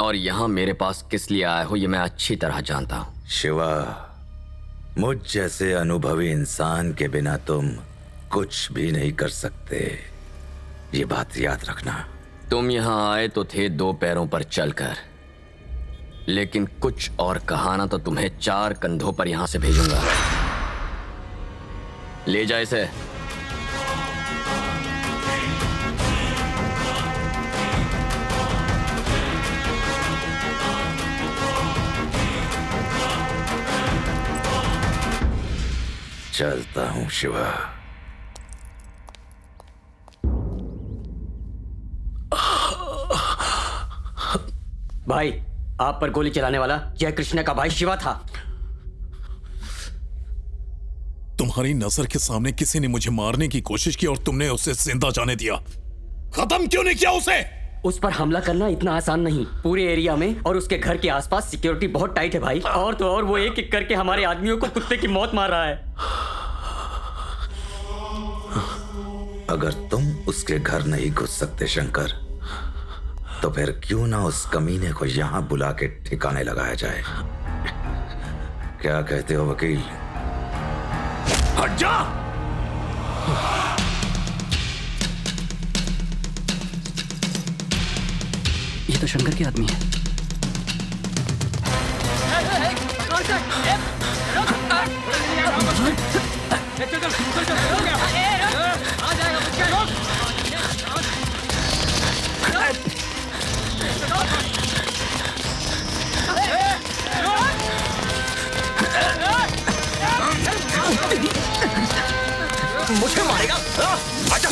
और यहां मेरे पास किस लिए आए हो, ये मैं अच्छी तरह जानता हूं। शिवा, मुझ जैसे अनुभवी इंसान के बिना तुम कुछ भी नहीं कर सकते, ये बात याद रखना। तुम यहां आए तो थे दो पैरों पर चलकर, लेकिन कुछ और कहा ना तो तुम्हें 4 कंधों पर यहां से भेजूंगा। ले जा इसे। चलता हूं शिवा। भाई, आप पर गोली चलाने वाला जय कृष्ण का भाई शिवा था। तुम्हारी नजर के सामने किसी ने मुझे मारने की कोशिश की और तुमने उसे जिंदा जाने दिया। खत्म क्यों नहीं किया उसे? उस पर हमला करना इतना आसान नहीं। पूरे एरिया में और उसके घर के आसपास सिक्योरिटी बहुत टाइट है भाई। और तो और वो एक एक करके हमारे आदमियों को कुत्ते की मौत मार रहा है। अगर तुम उसके घर नहीं घुस सकते शंकर, तो फिर क्यों ना उस कमीने को यहां बुला के ठिकाने लगाया जाए। क्या कहते हो वकील? हट जा! ये तो शंकर के आदमी है। मुझे मारेगा? आजा,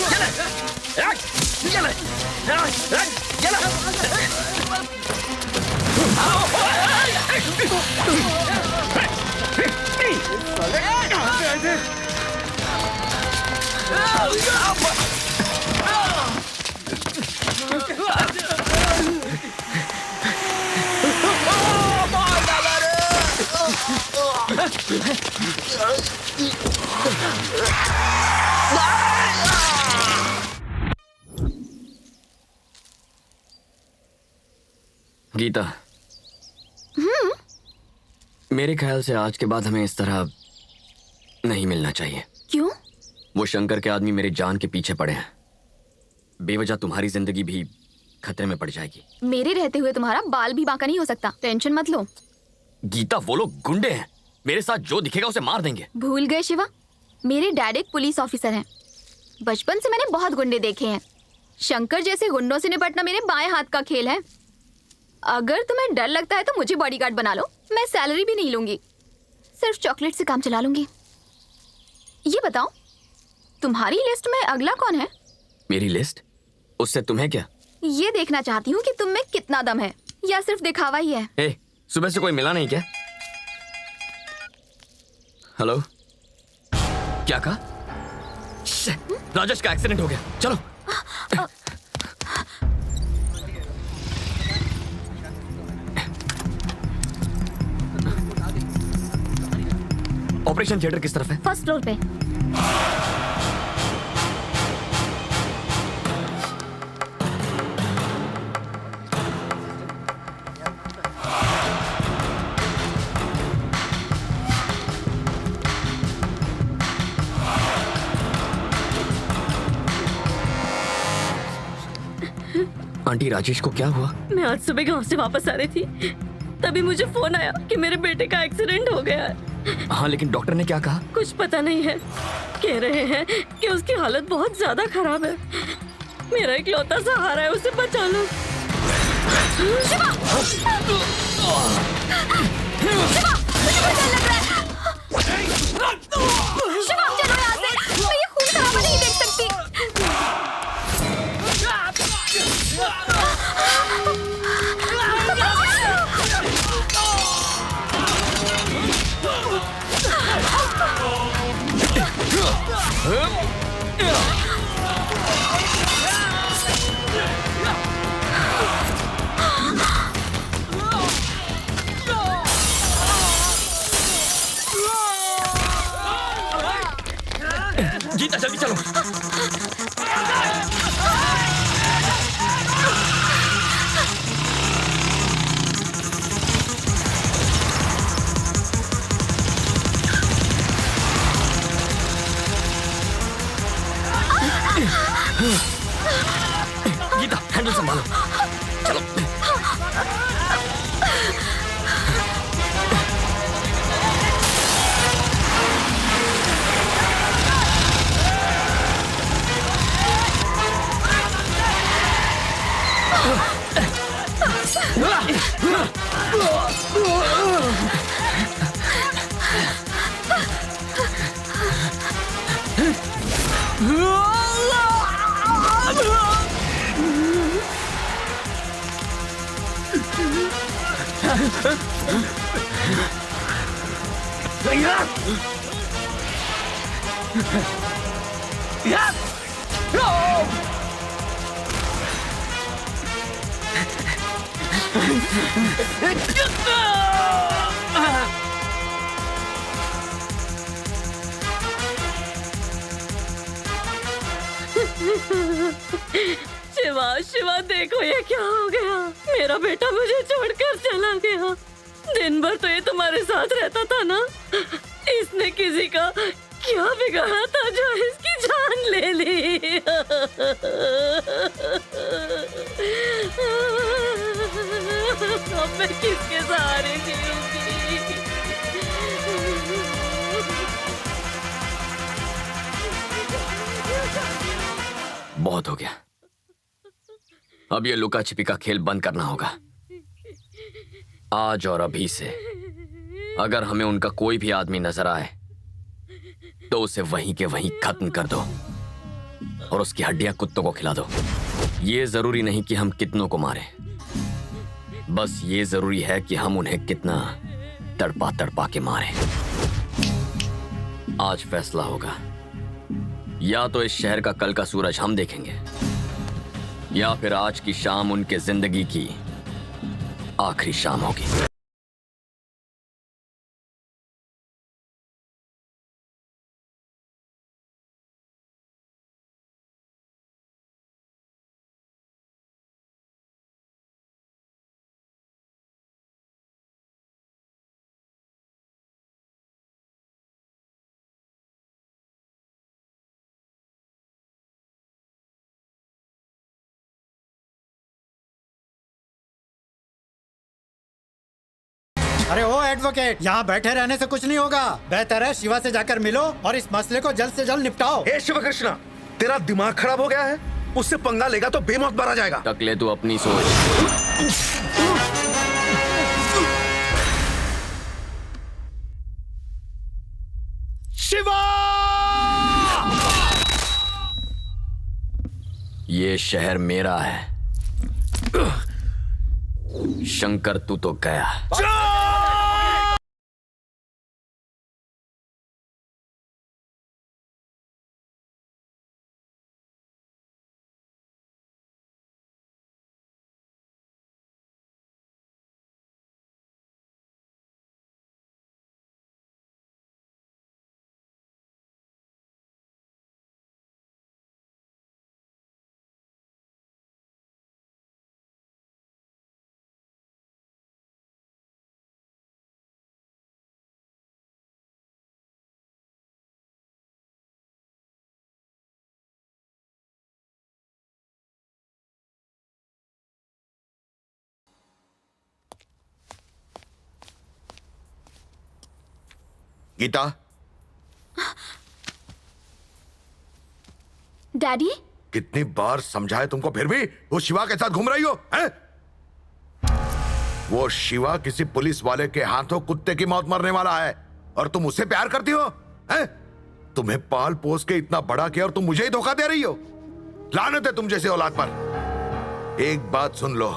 गीता, मेरे ख्याल से आज के बाद हमें इस तरह नहीं मिलना चाहिए। क्यों? वो शंकर के आदमी मेरे जान के पीछे पड़े हैं। बेवजह तुम्हारी जिंदगी भी खतरे में पड़ जाएगी। मेरे रहते हुए तुम्हारा बाल भी बांका नहीं हो सकता, टेंशन मत लो। गीता, वो लोग गुंडे हैं, मेरे साथ जो दिखेगा उसे मार देंगे। भूल गए शिवा, मेरे डैड एक पुलिस ऑफिसर हैं। बचपन से मैंने बहुत गुंडे देखे हैं। शंकर जैसे गुंडों से निपटना मेरे बाएं हाथ का खेल है। अगर तुम्हें डर लगता है तो मुझे बॉडीगार्ड बना लो, मैं सैलरी भी नहीं लूंगी, सिर्फ चॉकलेट से काम चला लूंगी। ये बताओ, तुम्हारी लिस्ट में अगला कौन है? मेरी लिस्ट? उससे तुम्हें क्या? ये देखना चाहती हूँ कि तुम में कितना दम है, या सिर्फ दिखावा ही है। ए, सुबह से कोई मिला नहीं क्या? हेलो, क्या कहा? राजेश का एक्सीडेंट हो गया, चलो। ऑपरेशन थिएटर किस तरफ है? फर्स्ट फ्लोर पे। आंटी, राजेश को क्या हुआ? मैं आज सुबह गांव से वापस आ रही थी, तभी मुझे फोन आया कि मेरे बेटे का एक्सीडेंट हो गया है। हाँ, लेकिन डॉक्टर ने क्या कहा? कुछ पता नहीं है, कह रहे हैं कि उसकी हालत बहुत ज्यादा खराब है। मेरा इकलौता सहारा है, उसे बचा लो। शिवा! शिवा! मुझे बहुत डर लग रहा है। शिवा, चलो यहाँ से, मैं ये खून खराबा नहीं देख सकती। गीता, जल्दी चलो। गीता, हैंडल संभालो, चलो। शिवा, शिवा, देखो ये क्या हो गया। मेरा बेटा मुझे छोड़कर चला गया। दिन भर तो ये तुम्हारे साथ रहता था ना। इसने किसी का क्या बिगाड़ा था जो इसकी जान ले ली? अब मैं किसके सहारे जीऊंगी? बहुत हो गया, अब ये लुका छिपी का खेल बंद करना होगा। आज और अभी से अगर हमें उनका कोई भी आदमी नजर आए तो उसे वहीं के वहीं खत्म कर दो और उसकी हड्डियां कुत्तों को खिला दो। ये जरूरी नहीं कि हम कितनों को मारें, बस ये जरूरी है कि हम उन्हें कितना तड़पा तड़पा के मारें। आज फैसला होगा, या तो इस शहर का कल का सूरज हम देखेंगे, या फिर आज की शाम उनके जिंदगी की आखिरी शाम होगी। अरे ओ एडवोकेट, यहाँ बैठे रहने से कुछ नहीं होगा। बेहतर है शिवा से जाकर मिलो और इस मसले को जल्द से जल्द निपटाओ। ए शिव कृष्णा, तेरा दिमाग खराब हो गया है? उससे पंगा लेगा तो बेमौत मारा जाएगा। टकले तू अपनी सोच। शिवा! ये शहर मेरा है। शंकर तू तो गया। गीता, डैडी, कितनी बार समझाए तुमको, फिर भी वो शिवा के साथ घूम रही हो, हैं? वो शिवा किसी पुलिस वाले के हाथों कुत्ते की मौत मरने वाला है और तुम उससे प्यार करती हो, हैं? तुम्हें पाल पोस के इतना बड़ा किया और तुम मुझे ही धोखा दे रही हो। लानत है तुम जैसे औलाद पर। एक बात सुन लो,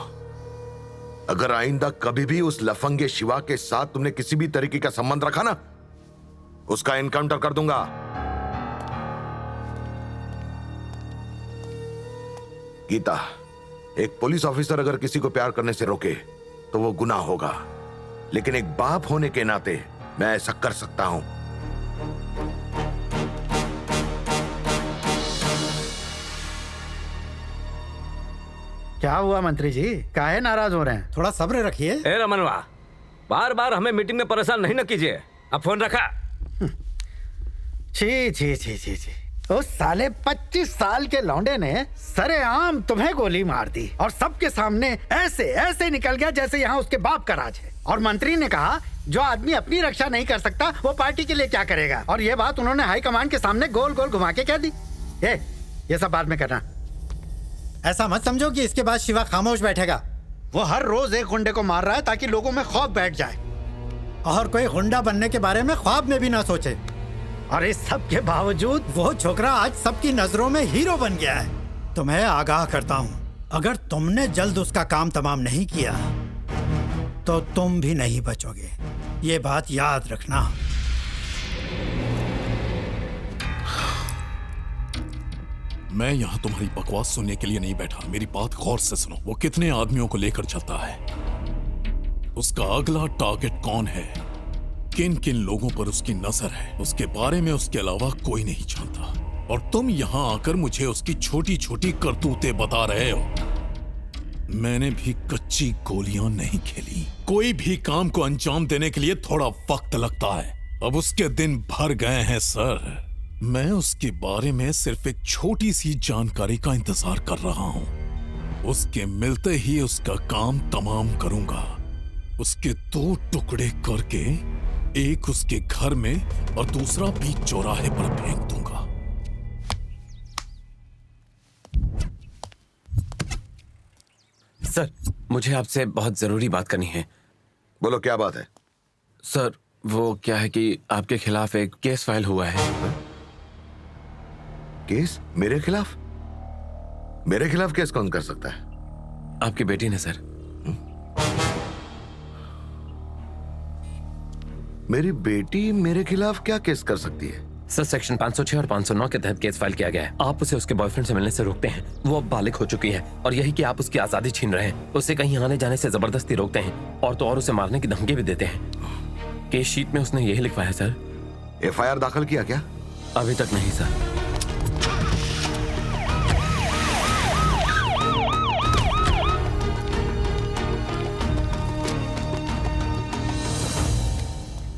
अगर आइंदा कभी भी उस लफंगे शिवा के साथ तुमने किसी भी तरीके का संबंध रखा ना, उसका एनकाउंटर कर दूंगा। गीता, एक पुलिस ऑफिसर अगर किसी को प्यार करने से रोके तो वो गुनाह होगा, लेकिन एक बाप होने के नाते मैं ऐसा कर सकता हूं। क्या हुआ मंत्री जी, काहे नाराज हो रहे हैं? थोड़ा सब्र रखिए। ए रमनवा, बार बार हमें मीटिंग में परेशान नहीं न कीजिए। अब फोन रखा। छी छी छी छी छी, उस साले 25 साल के लौंडे ने सरेआम तुम्हें गोली मार दी और सबके सामने ऐसे ऐसे निकल गया जैसे यहाँ उसके बाप का राज है। और मंत्री ने कहा जो आदमी अपनी रक्षा नहीं कर सकता वो पार्टी के लिए क्या करेगा। और ये बात उन्होंने हाईकमान के सामने गोल गोल घुमा के कह दी। ये सब बाद में करना। ऐसा मत समझो कि इसके बाद शिवा खामोश बैठेगा। वो हर रोज एक गुंडे को मार रहा है ताकि लोगों में खौफ बैठ जाए और कोई गुंडा बनने के बारे में ख्वाब में भी ना सोचे। और इस सब के बावजूद वो छोकरा आज सबकी नजरों में हीरो बन गया है। तुम्हें आगाह करता हूँ, अगर तुमने जल्द उसका काम तमाम नहीं किया तो तुम भी नहीं बचोगे। ये बात याद रखना। मैं यहाँ तुम्हारी बकवास सुनने के लिए नहीं बैठा। मेरी बात गौर से सुनो। वो कितने आदमियों को लेकर चलता है, उसका अगला टारगेट कौन है, किन किन लोगों पर उसकी नजर है, उसके बारे में उसके अलावा कोई नहीं जानता। और तुम यहाँ आकर मुझे उसकी छोटी छोटी करतूतें बता रहे हो। मैंने भी कच्ची गोलियां नहीं खेली। कोई भी काम को अंजाम देने के लिए थोड़ा वक्त लगता है। अब उसके दिन भर गए हैं सर। मैं उसके बारे में सिर्फ एक छोटी सी जानकारी का इंतजार कर रहा हूं। उसके मिलते ही उसका काम तमाम करूंगा। उसके 2 टुकड़े करके एक उसके घर में और दूसरा बीच चौराहे पर फेंक दूंगा। सर, मुझे आपसे बहुत जरूरी बात करनी है। बोलो, क्या बात है? सर, वो क्या है कि आपके खिलाफ एक केस फाइल हुआ है। केस? मेरे खिलाफ? मेरे खिलाफ केस कौन कर सकता है? आपकी बेटी ने सर। मेरी बेटी मेरे खिलाफ क्या केस कर सकती है? सर, सेक्शन 506 और 509 के तहत केस फाइल किया गया है। आप उसे उसके बॉयफ्रेंड से मिलने से रोकते हैं। वो अब बालिग हो चुकी है और यही कि आप उसकी आजादी छीन रहे हैं। उसे कहीं आने जाने से जबरदस्ती रोकते हैं और तो और उसे मारने की धमकी भी देते हैं। केस शीट में उसने यही लिखवाया है सर। FIR दाखिल किया क्या? अभी तक नहीं सर।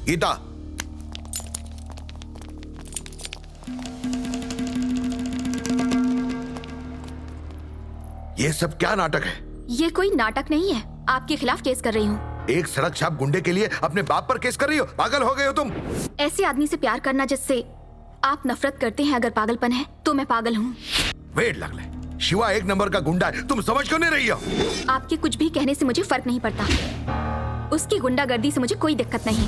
गीता, ये सब क्या नाटक है? ये कोई नाटक नहीं है। आपके खिलाफ केस कर रही हूँ। एक सड़क छाप गुंडे के लिए अपने बाप पर केस कर रही हो? पागल हो गए हो तुम? ऐसे आदमी से प्यार करना जिससे आप नफरत करते हैं अगर पागलपन है तो मैं पागल हूँ। वेट लग ले, शिवा एक नंबर का गुंडा है, तुम समझ क्यों नहीं रही हो? आपके कुछ भी कहने से मुझे फर्क नहीं पड़ता। उसकी गुंडागर्दी से मुझे कोई दिक्कत नहीं।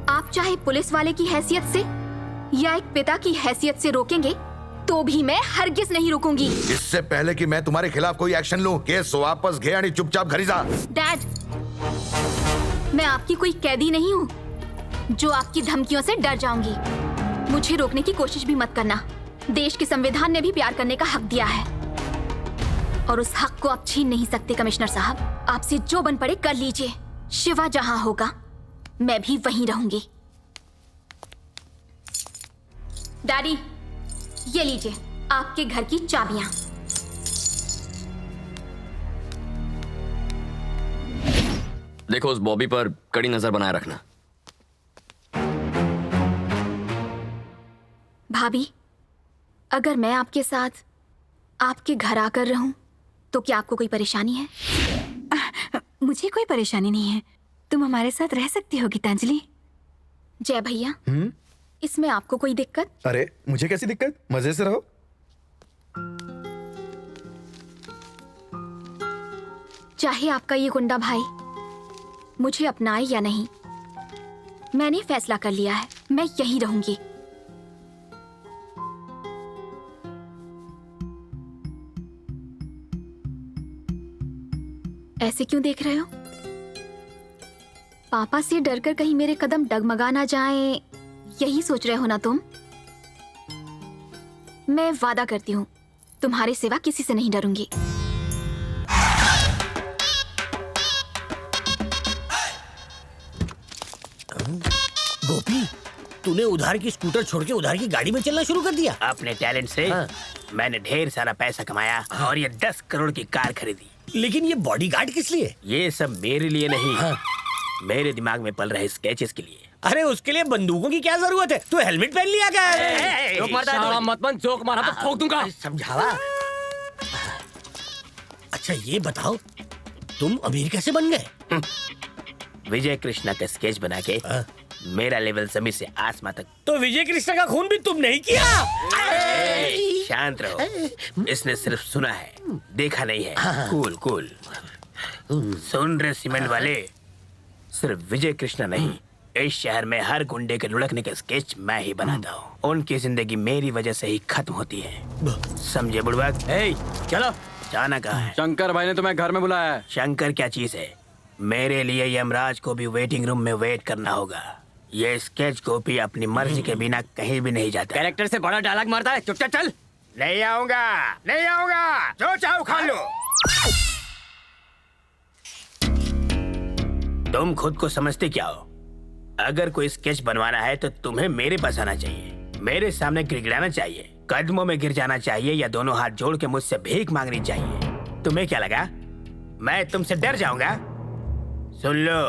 आप चाहे पुलिस वाले की हैसियत से या एक पिता की हैसियत से रोकेंगे तो भी मैं हरगिज नहीं रुकूंगी। इससे पहले कि मैं तुम्हारे खिलाफ कोई एक्शन लूं, केस वापस घे आणि चुपचाप घरी जा। डैड, मैं आपकी कोई कैदी नहीं हूँ जो आपकी धमकियों से डर जाऊंगी। मुझे रोकने की कोशिश भी मत करना। देश के संविधान ने भी प्यार करने का हक दिया है और उस हक को आप छीन नहीं सकते। कमिश्नर साहब, आपसे जो बन पड़े कर लीजिए। शिवा जहां होगा मैं भी वहीं रहूंगी। डैडी, ये लीजिए आपके घर की चाबियां। देखो, उस बॉबी पर कड़ी नजर बनाए रखना। भाभी, अगर मैं आपके साथ आपके घर आकर रहूं तो क्या आपको कोई परेशानी है? मुझे कोई परेशानी नहीं है, तुम हमारे साथ रह सकती हो गीतांजलि। जय भैया, इसमें आपको कोई दिक्कत? अरे मुझे कैसी दिक्कत, मजे से रहो। चाहे आपका ये गुंडा भाई मुझे अपनाए या नहीं, मैंने फैसला कर लिया है, मैं यहीं रहूंगी। ऐसे क्यों देख रहे हो? पापा से डरकर कहीं मेरे कदम डगमगा ना जाएं, यही सोच रहे हो ना तुम? मैं वादा करती हूँ तुम्हारे सिवा किसी से नहीं डरूंगी। गोपी, तूने उधार की स्कूटर छोड़ के उधार की गाड़ी में चलना शुरू कर दिया। अपने टैलेंट से मैंने ढेर सारा पैसा कमाया और ये 10 करोड़ की कार खरीदी। लेकिन ये बॉडीगार्ड किस लिए? ये सब मेरे लिए नहीं, मेरे दिमाग में पल रहे स्केचेस के लिए। अरे उसके लिए बंदूकों की क्या जरूरत है? तू हेलमेट पहन लिया क्या? जोक मारता है तो? मत बन, जोक मारा तो ठोक दूंगा। समझावा। अच्छा ये बताओ, तुम अमीर कैसे बन गए? विजय कृष्णा का स्केच बना के मेरा लेवल जमीन से आसमां तक। तो विजय कृष्णा का खून भी तुम नहीं किया? शांत रहो, इसने सिर्फ सुना है, देखा नहीं है। Cool cool. सुन रहे सीमेंट वाले, सिर्फ विजय कृष्णा नहीं, इस शहर में हर गुंडे के लुढ़कने का स्केच मैं ही बनाता हूँ। उनकी जिंदगी मेरी वजह से ही खत्म होती है, समझे बुड़बक? चलो। जाना कहाँ है? शंकर भाई ने तुम्हें घर में बुलाया है। शंकर क्या चीज है? मेरे लिए यमराज को भी वेटिंग रूम में वेट करना होगा। ये स्केच कॉपी अपनी मर्जी के बिना कहीं भी नहीं जाता। कैरेक्टर से बड़ा डायलॉग मारता है, चुपचाप चल। नहीं आऊंगा, नहीं आऊंगा, जो चाहो खा लो। तुम खुद को समझते क्या हो? अगर कोई स्केच बनवाना है तो तुम्हें मेरे पास आना चाहिए, मेरे सामने गिड़गिड़ाना चाहिए, कदमों में गिर जाना चाहिए या दोनों हाथ जोड़ के मुझसे भीख मांगनी चाहिए। तुम्हें क्या लगा मैं तुमसे डर जाऊंगा? सुन लो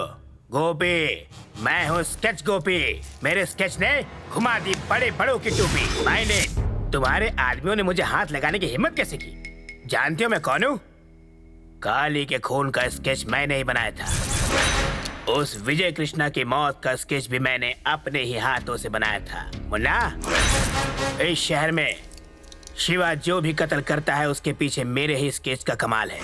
गोपी, मैं हूँ स्केच गोपी। मेरे स्केच ने घुमा दी बड़े बड़ों की टोपी। मैंने तुम्हारे आदमियों ने मुझे हाथ लगाने की हिम्मत कैसे की? जानते हो मैं कौन हूँ? काली के खून का स्केच मैंने ही बनाया था। उस विजय कृष्णा की मौत का स्केच भी मैंने अपने ही हाथों से बनाया था। मुन्ना, इस शहर में शिवा जो भी कत्ल करता है उसके पीछे मेरे ही स्केच का कमाल है।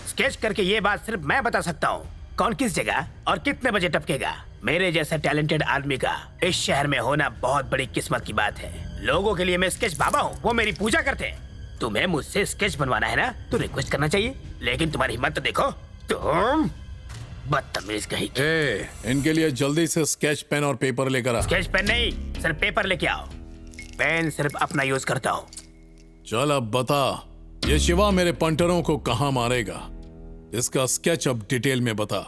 स्केच करके ये बात सिर्फ मैं बता सकता हूँ, कौन किस जगह और कितने बजे टपकेगा। मेरे जैसा टैलेंटेड आदमी का इस शहर में होना बहुत बड़ी किस्मत की बात है। लोगों के लिए मैं स्केच बाबा हूँ, वो मेरी पूजा करते हैं। तुम्हें मुझसे स्केच बनवाना है ना, तो रिक्वेस्ट करना चाहिए, लेकिन तुम्हारी हिम्मत तो देखो। तुम बदतमीज कहीं की। इनके लिए जल्दी से स्केच पेन और पेपर लेकर आ। स्केच पेन नहीं, सिर्फ पेपर लेके आओ। पेन सिर्फ अपना यूज करता हूँ। चल अब बता, ये शिवा मेरे पंटरों को कहाँ मारेगा? इसका स्केच अब डिटेल में बता।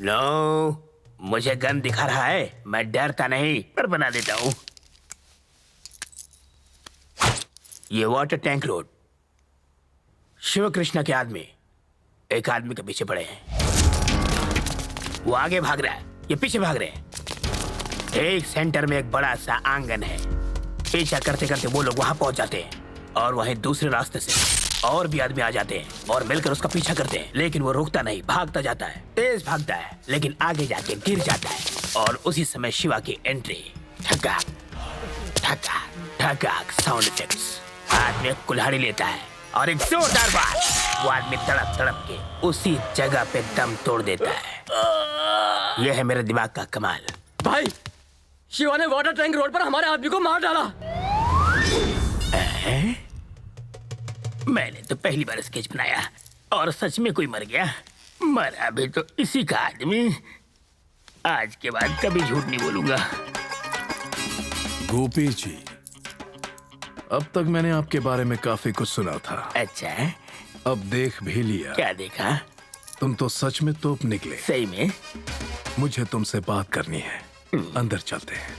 नो, मुझे गन दिखा रहा है, मैं डरता नहीं, पर बना देता हूँ। ये water tank road. Shiv Krishna के आदमी एक आदमी के पीछे पड़े हैं। वो आगे भाग रहा है, ये पीछे भाग रहे हैं। एक सेंटर में एक बड़ा सा आंगन है। पीछा करते करते वो लोग वहां पहुंच जाते हैं। और वहीं दूसरे रास्ते से और भी आदमी आ जाते हैं और मिलकर उसका पीछा करते हैं, लेकिन वो रुकता नहीं, भागता जाता है, तेज भागता है, लेकिन आगे जाके गिर जाता है। और उसी समय शिवा की एंट्री। ठकाक ठकाक ठकाक साउंड इफेक्ट्स। हाथ में कुल्हाड़ी लेता है और एक जोरदार बार। वो आदमी तड़प तड़प के उसी जगह पे दम तोड़ देता है। यह है मेरे दिमाग का कमाल। भाई, शिवा ने वाटर टैंक रोड पर हमारे आदमी को मार डाला। मैंने तो पहली बार स्केच बनाया और सच में कोई मर गया। मरा भी तो इसी का आदमी। आज के बाद कभी झूठ नहीं बोलूंगा। गोपी जी, अब तक मैंने आपके बारे में काफी कुछ सुना था। अच्छा, अब देख भी लिया। क्या देखा? तुम तो सच में तोप निकले। सही में? मुझे तुमसे बात करनी है। अंदर चलते हैं।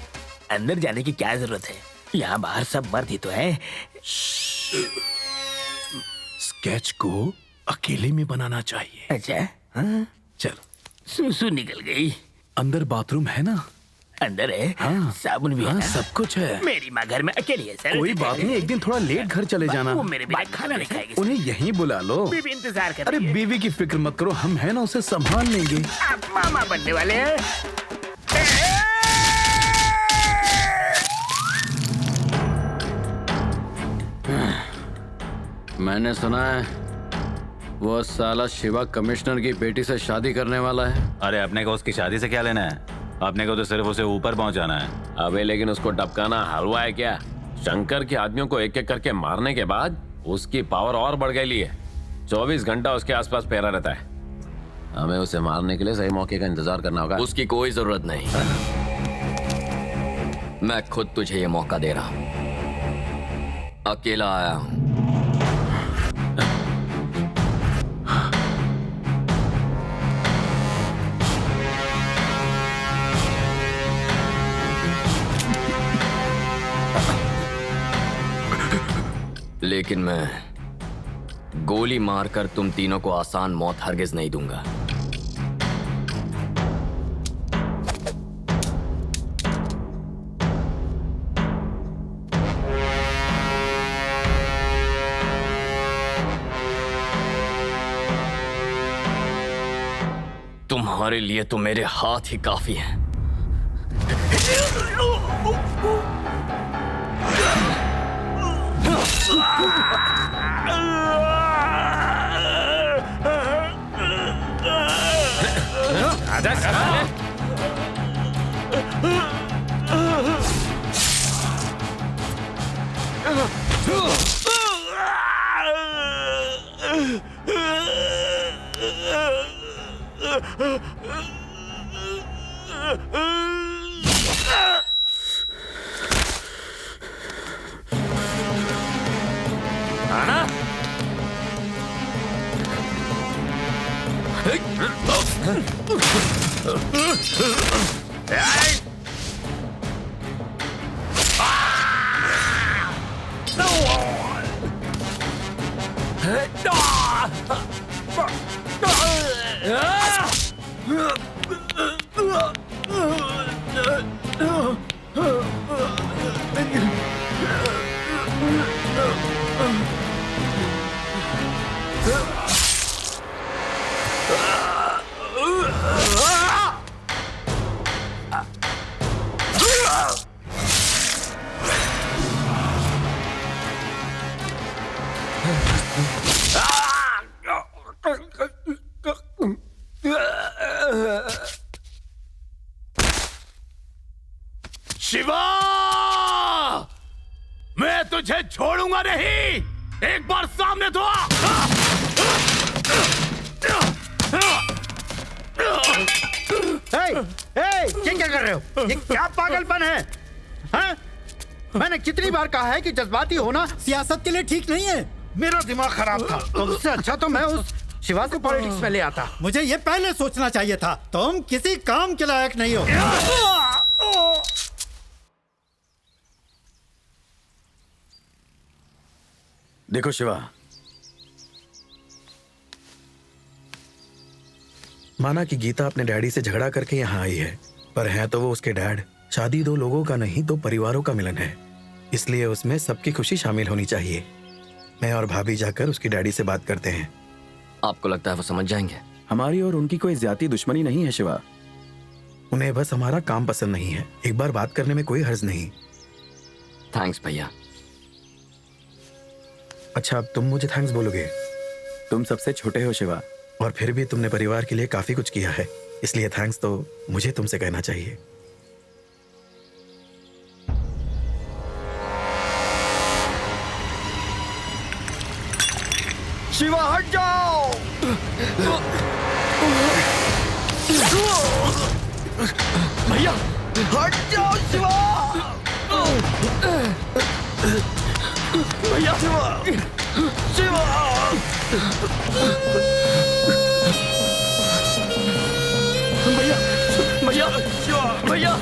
अंदर जाने की क्या जरूरत है? यहाँ बाहर सब मर्द ही तो है। स्केच को अकेले में बनाना चाहिए। अच्छा, हाँ? चलो। सूसू निकल गई। अंदर बाथरूम है ना? अंदर है। हाँ, साबुन भी है हाँ, ना? सब कुछ है। मेरी माँ घर में अकेली है सर। कोई बात नहीं, एक दिन थोड़ा लेट घर चले जाना। वो मेरे बिना खाना नहीं खाएगी। उन्हें यहीं बुला लो। बीवी इंतजार कर अरे रही है। बीवी की फिक्र मत करो, हम है ना, उसे संभाल लेंगे। आप मामा बनने वाले हैं। मैंने सुना है वो साला शिवा कमिश्नर की बेटी से शादी करने वाला है। अरे अपने को उसकी शादी से क्या लेना है? अपने को तो सिर्फ उसे ऊपर पहुंचाना है। अबे लेकिन उसको टपकाना हलवा है क्या? शंकर के आदमियों को एक एक करके मारने के बाद उसकी पावर और बढ़ गई है। 24 घंटा उसके आसपास पैरा रहता है। हमें उसे मारने के लिए सही मौके का इंतजार करना होगा। उसकी कोई जरूरत नहीं। मैं खुद तुझे ये मौका दे रहा हूं। अकेला आया हूं। लेकिन मैं गोली मारकर तुम तीनों को आसान मौत हरगिज नहीं दूंगा। तुम्हारे लिए तो मेरे हाथ ही काफी हैं। शिवा, मैं तुझे छोड़ूंगा नहीं। एक बार सामने तो आ। ये क्या कर रहे हो? ये क्या पागलपन है? हाँ? मैंने कितनी बार कहा है कि जज्बाती होना सियासत के लिए ठीक नहीं है। मेरा दिमाग खराब था। तुमसे अच्छा तो मैं उस शिवा को पॉलिटिक्स में ले आता। मुझे ये पहले सोचना चाहिए था। तुम किसी काम के लायक नहीं हो। देखो शिवा, माना कि गीता अपने डैडी से झगड़ा करके यहाँ आई है, पर है तो वो उसके डैड। शादी दो लोगों का नहीं, दो परिवारों का मिलन है, इसलिए उसमें सबकी खुशी शामिल होनी चाहिए। मैं और भाभी जाकर उसकी डैडी से बात करते हैं। आपको लगता है वो समझ जाएंगे? हमारी और उनकी कोई ज्यादा दुश्मनी नहीं है शिवा। उन्हें बस हमारा काम पसंद नहीं है। एक बार बात करने में कोई हर्ज नहीं। थैंक्स भैया। अच्छा, अब तुम मुझे थैंक्स बोलोगे? तुम सबसे छोटे हो शिवा, और फिर भी तुमने परिवार के लिए काफी कुछ किया है, इसलिए थैंक्स तो मुझे तुमसे कहना चाहिए। शिवा हट जाओ। भैया हट जाओ शिवा। भैया शिवा शिवा। भैया भैया शिवा भैया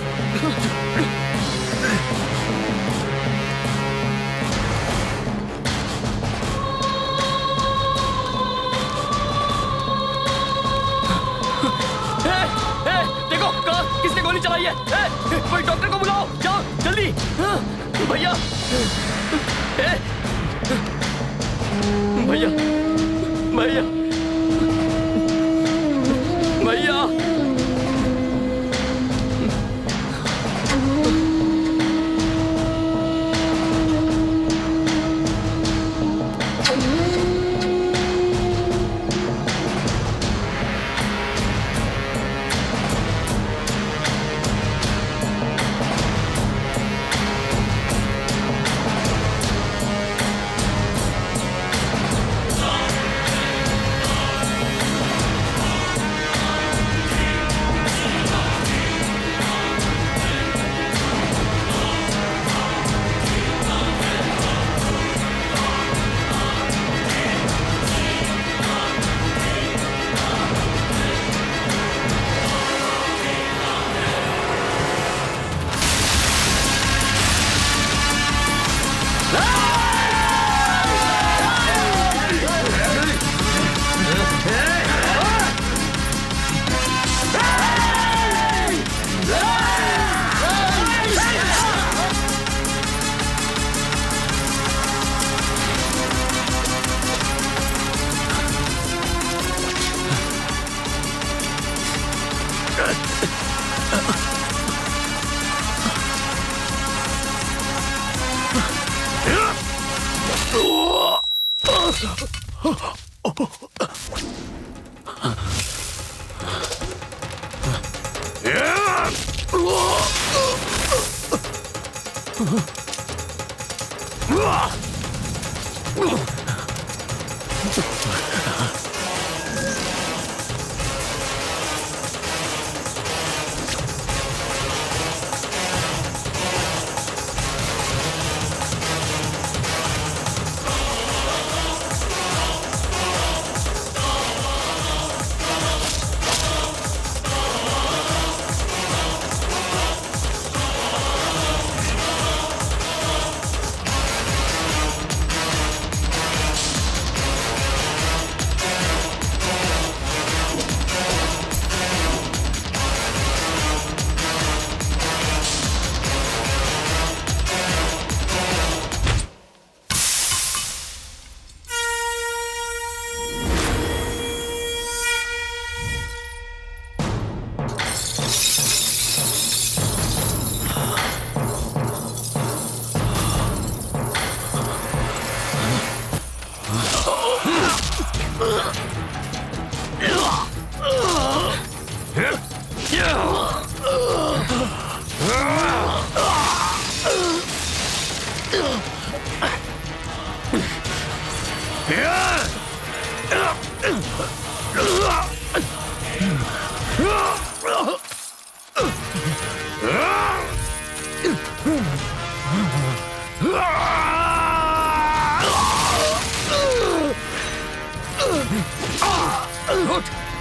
देखो कहाँ किसने गोली चलाई है? कोई डॉक्टर को बुलाओ, जाओ जल्दी। भैया भैया भैया भैया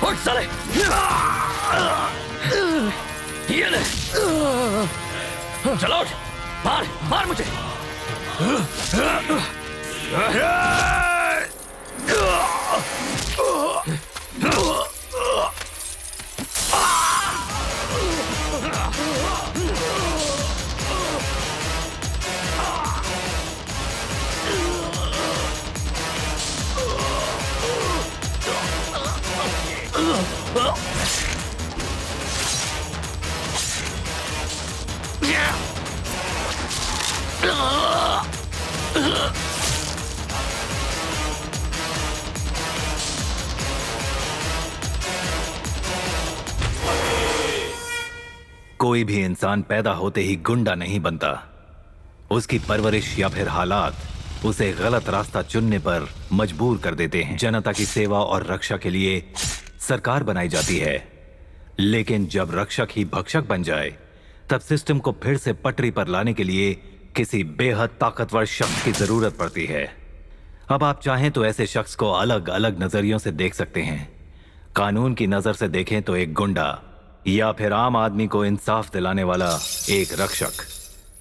उठ साले। ये ले। चलो उठ, मार मार मुझे। कोई भी इंसान पैदा होते ही गुंडा नहीं बनता। उसकी परवरिश या फिर हालात उसे गलत रास्ता चुनने पर मजबूर कर देते हैं। जनता की सेवा और रक्षा के लिए सरकार बनाई जाती है, लेकिन जब रक्षक ही भक्षक बन जाए तब सिस्टम को फिर से पटरी पर लाने के लिए किसी बेहद ताकतवर शख्स की जरूरत पड़ती है। अब आप चाहें तो ऐसे शख्स को अलग अलग नजरियों से देख सकते हैं। कानून की नजर से देखें तो एक गुंडा, या फिर आम आदमी को इंसाफ दिलाने वाला एक रक्षक।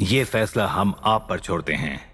ये फैसला हम आप पर छोड़ते हैं।